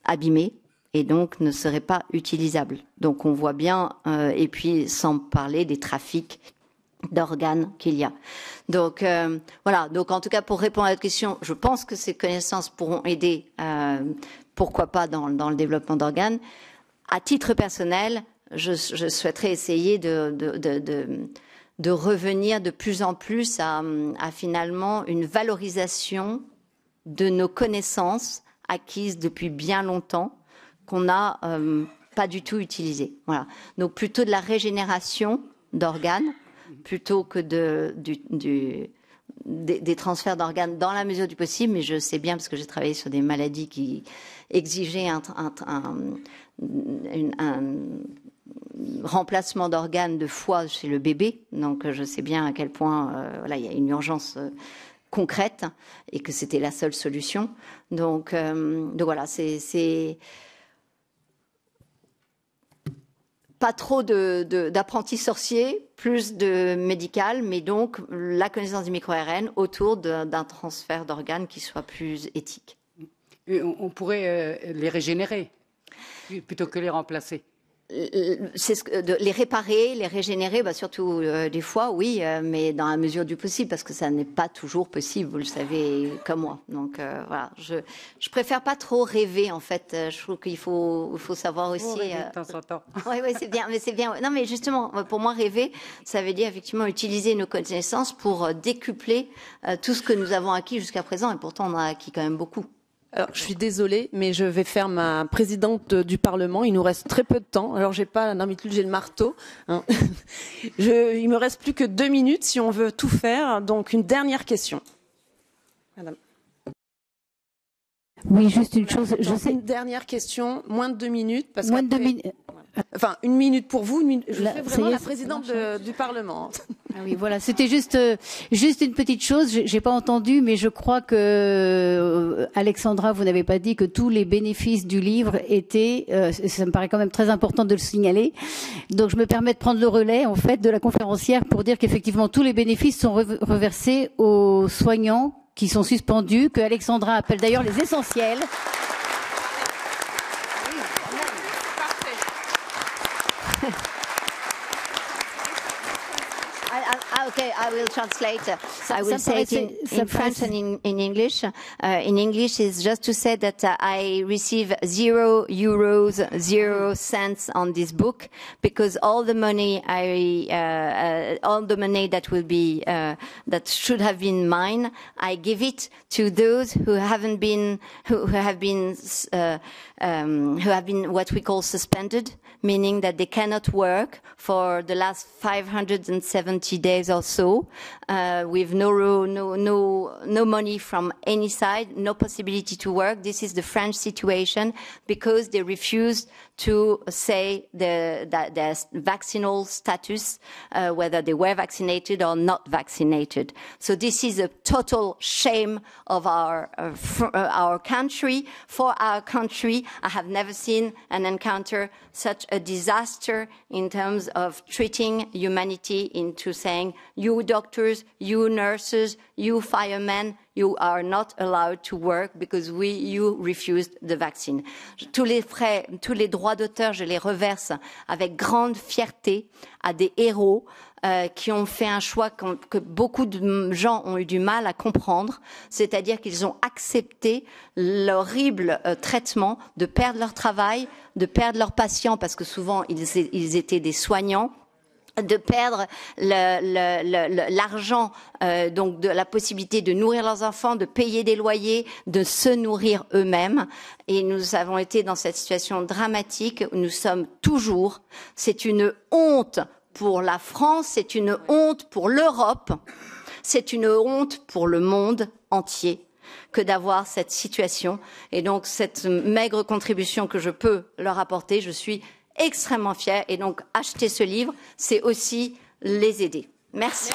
abîmé et donc ne serait pas utilisable. Donc on voit bien, et puis sans parler des trafics d'organes qu'il y a. Donc voilà, donc en tout cas pour répondre à votre question, je pense que ces connaissances pourront aider, pourquoi pas dans le développement d'organes. À titre personnel, je souhaiterais essayer de revenir de plus en plus à finalement une valorisation de nos connaissances acquises depuis bien longtemps, qu'on n'a pas du tout utilisées. Voilà. Donc plutôt de la régénération d'organes, plutôt que des transferts d'organes dans la mesure du possible, mais je sais bien, parce que j'ai travaillé sur des maladies qui exigeaient un remplacement d'organes de foie chez le bébé, donc je sais bien à quel point il y a une urgence concrète et que c'était la seule solution. Donc voilà, c'est pas trop d'apprentis sorciers, plus de médical, mais donc la connaissance du micro-ARN autour d'un transfert d'organes qui soit plus éthique. Et on pourrait les régénérer plutôt que les remplacer. Les réparer, les régénérer, surtout des fois, oui, mais dans la mesure du possible, parce que ça n'est pas toujours possible, vous le savez comme moi. Donc voilà, je préfère pas trop rêver, en fait. Je trouve qu'il faut savoir aussi. De temps en temps. Oui, c'est bien, mais c'est bien. Non, mais justement, pour moi, rêver, ça veut dire effectivement utiliser nos connaissances pour décupler tout ce que nous avons acquis jusqu'à présent, et pourtant on a acquis quand même beaucoup. Alors, je suis désolée, mais je vais faire ma présidente du Parlement. Il nous reste très peu de temps. Alors, j'ai pas d'habitude, j'ai le marteau. Hein. Il me reste plus que 2 minutes si on veut tout faire. Donc, une dernière question. Madame. Oui, juste une chose. Je sais. Une dernière question, moins de 2 minutes. Parce moins de 2 minutes. Enfin, 1 minute pour vous. Je suis vraiment la présidente du Parlement. Ah oui, voilà. C'était juste une petite chose. J'ai pas entendu, mais je crois que Alexandra, vous n'avez pas dit que tous les bénéfices du livre étaient. Ça me paraît quand même très important de le signaler. Donc, je me permets de prendre le relais, en fait, de la conférencière pour dire qu'effectivement tous les bénéfices sont reversés aux soignants qui sont suspendus, que Alexandra appelle d'ailleurs les essentiels. Okay, I will translate. I will say it in French and in English. In English is just to say that I receive €0, 0 cents on this book, because all the money all the money that will be that should have been mine, I give it to those who have been what we call suspended, meaning that they cannot work for the last 570 days or so, go, with no money from any side, no possibility to work. This is the French situation because they refused to say their vaccinal status, whether they were vaccinated or not vaccinated. So this is a total shame of our country. For our country, I have never seen and encountered such a disaster in terms of treating humanity into saying, you doctors, you nurses, you firemen, you are not allowed to work because you refused the vaccine. Tous les frais, tous les droits d'auteur, je les reverse avec grande fierté à des héros qui ont fait un choix que beaucoup de gens ont eu du mal à comprendre, c'est-à-dire qu'ils ont accepté l'horrible traitement de perdre leur travail, de perdre leurs patients parce que souvent ils étaient des soignants, de perdre l'argent, donc de la possibilité de nourrir leurs enfants, de payer des loyers, de se nourrir eux-mêmes. Et nous avons été dans cette situation dramatique où nous sommes toujours. C'est une honte pour la France, c'est une honte pour l'Europe, c'est une honte pour le monde entier que d'avoir cette situation. Et donc cette maigre contribution que je peux leur apporter, je suis extrêmement fière. Et donc acheter ce livre, c'est aussi les aider. Merci.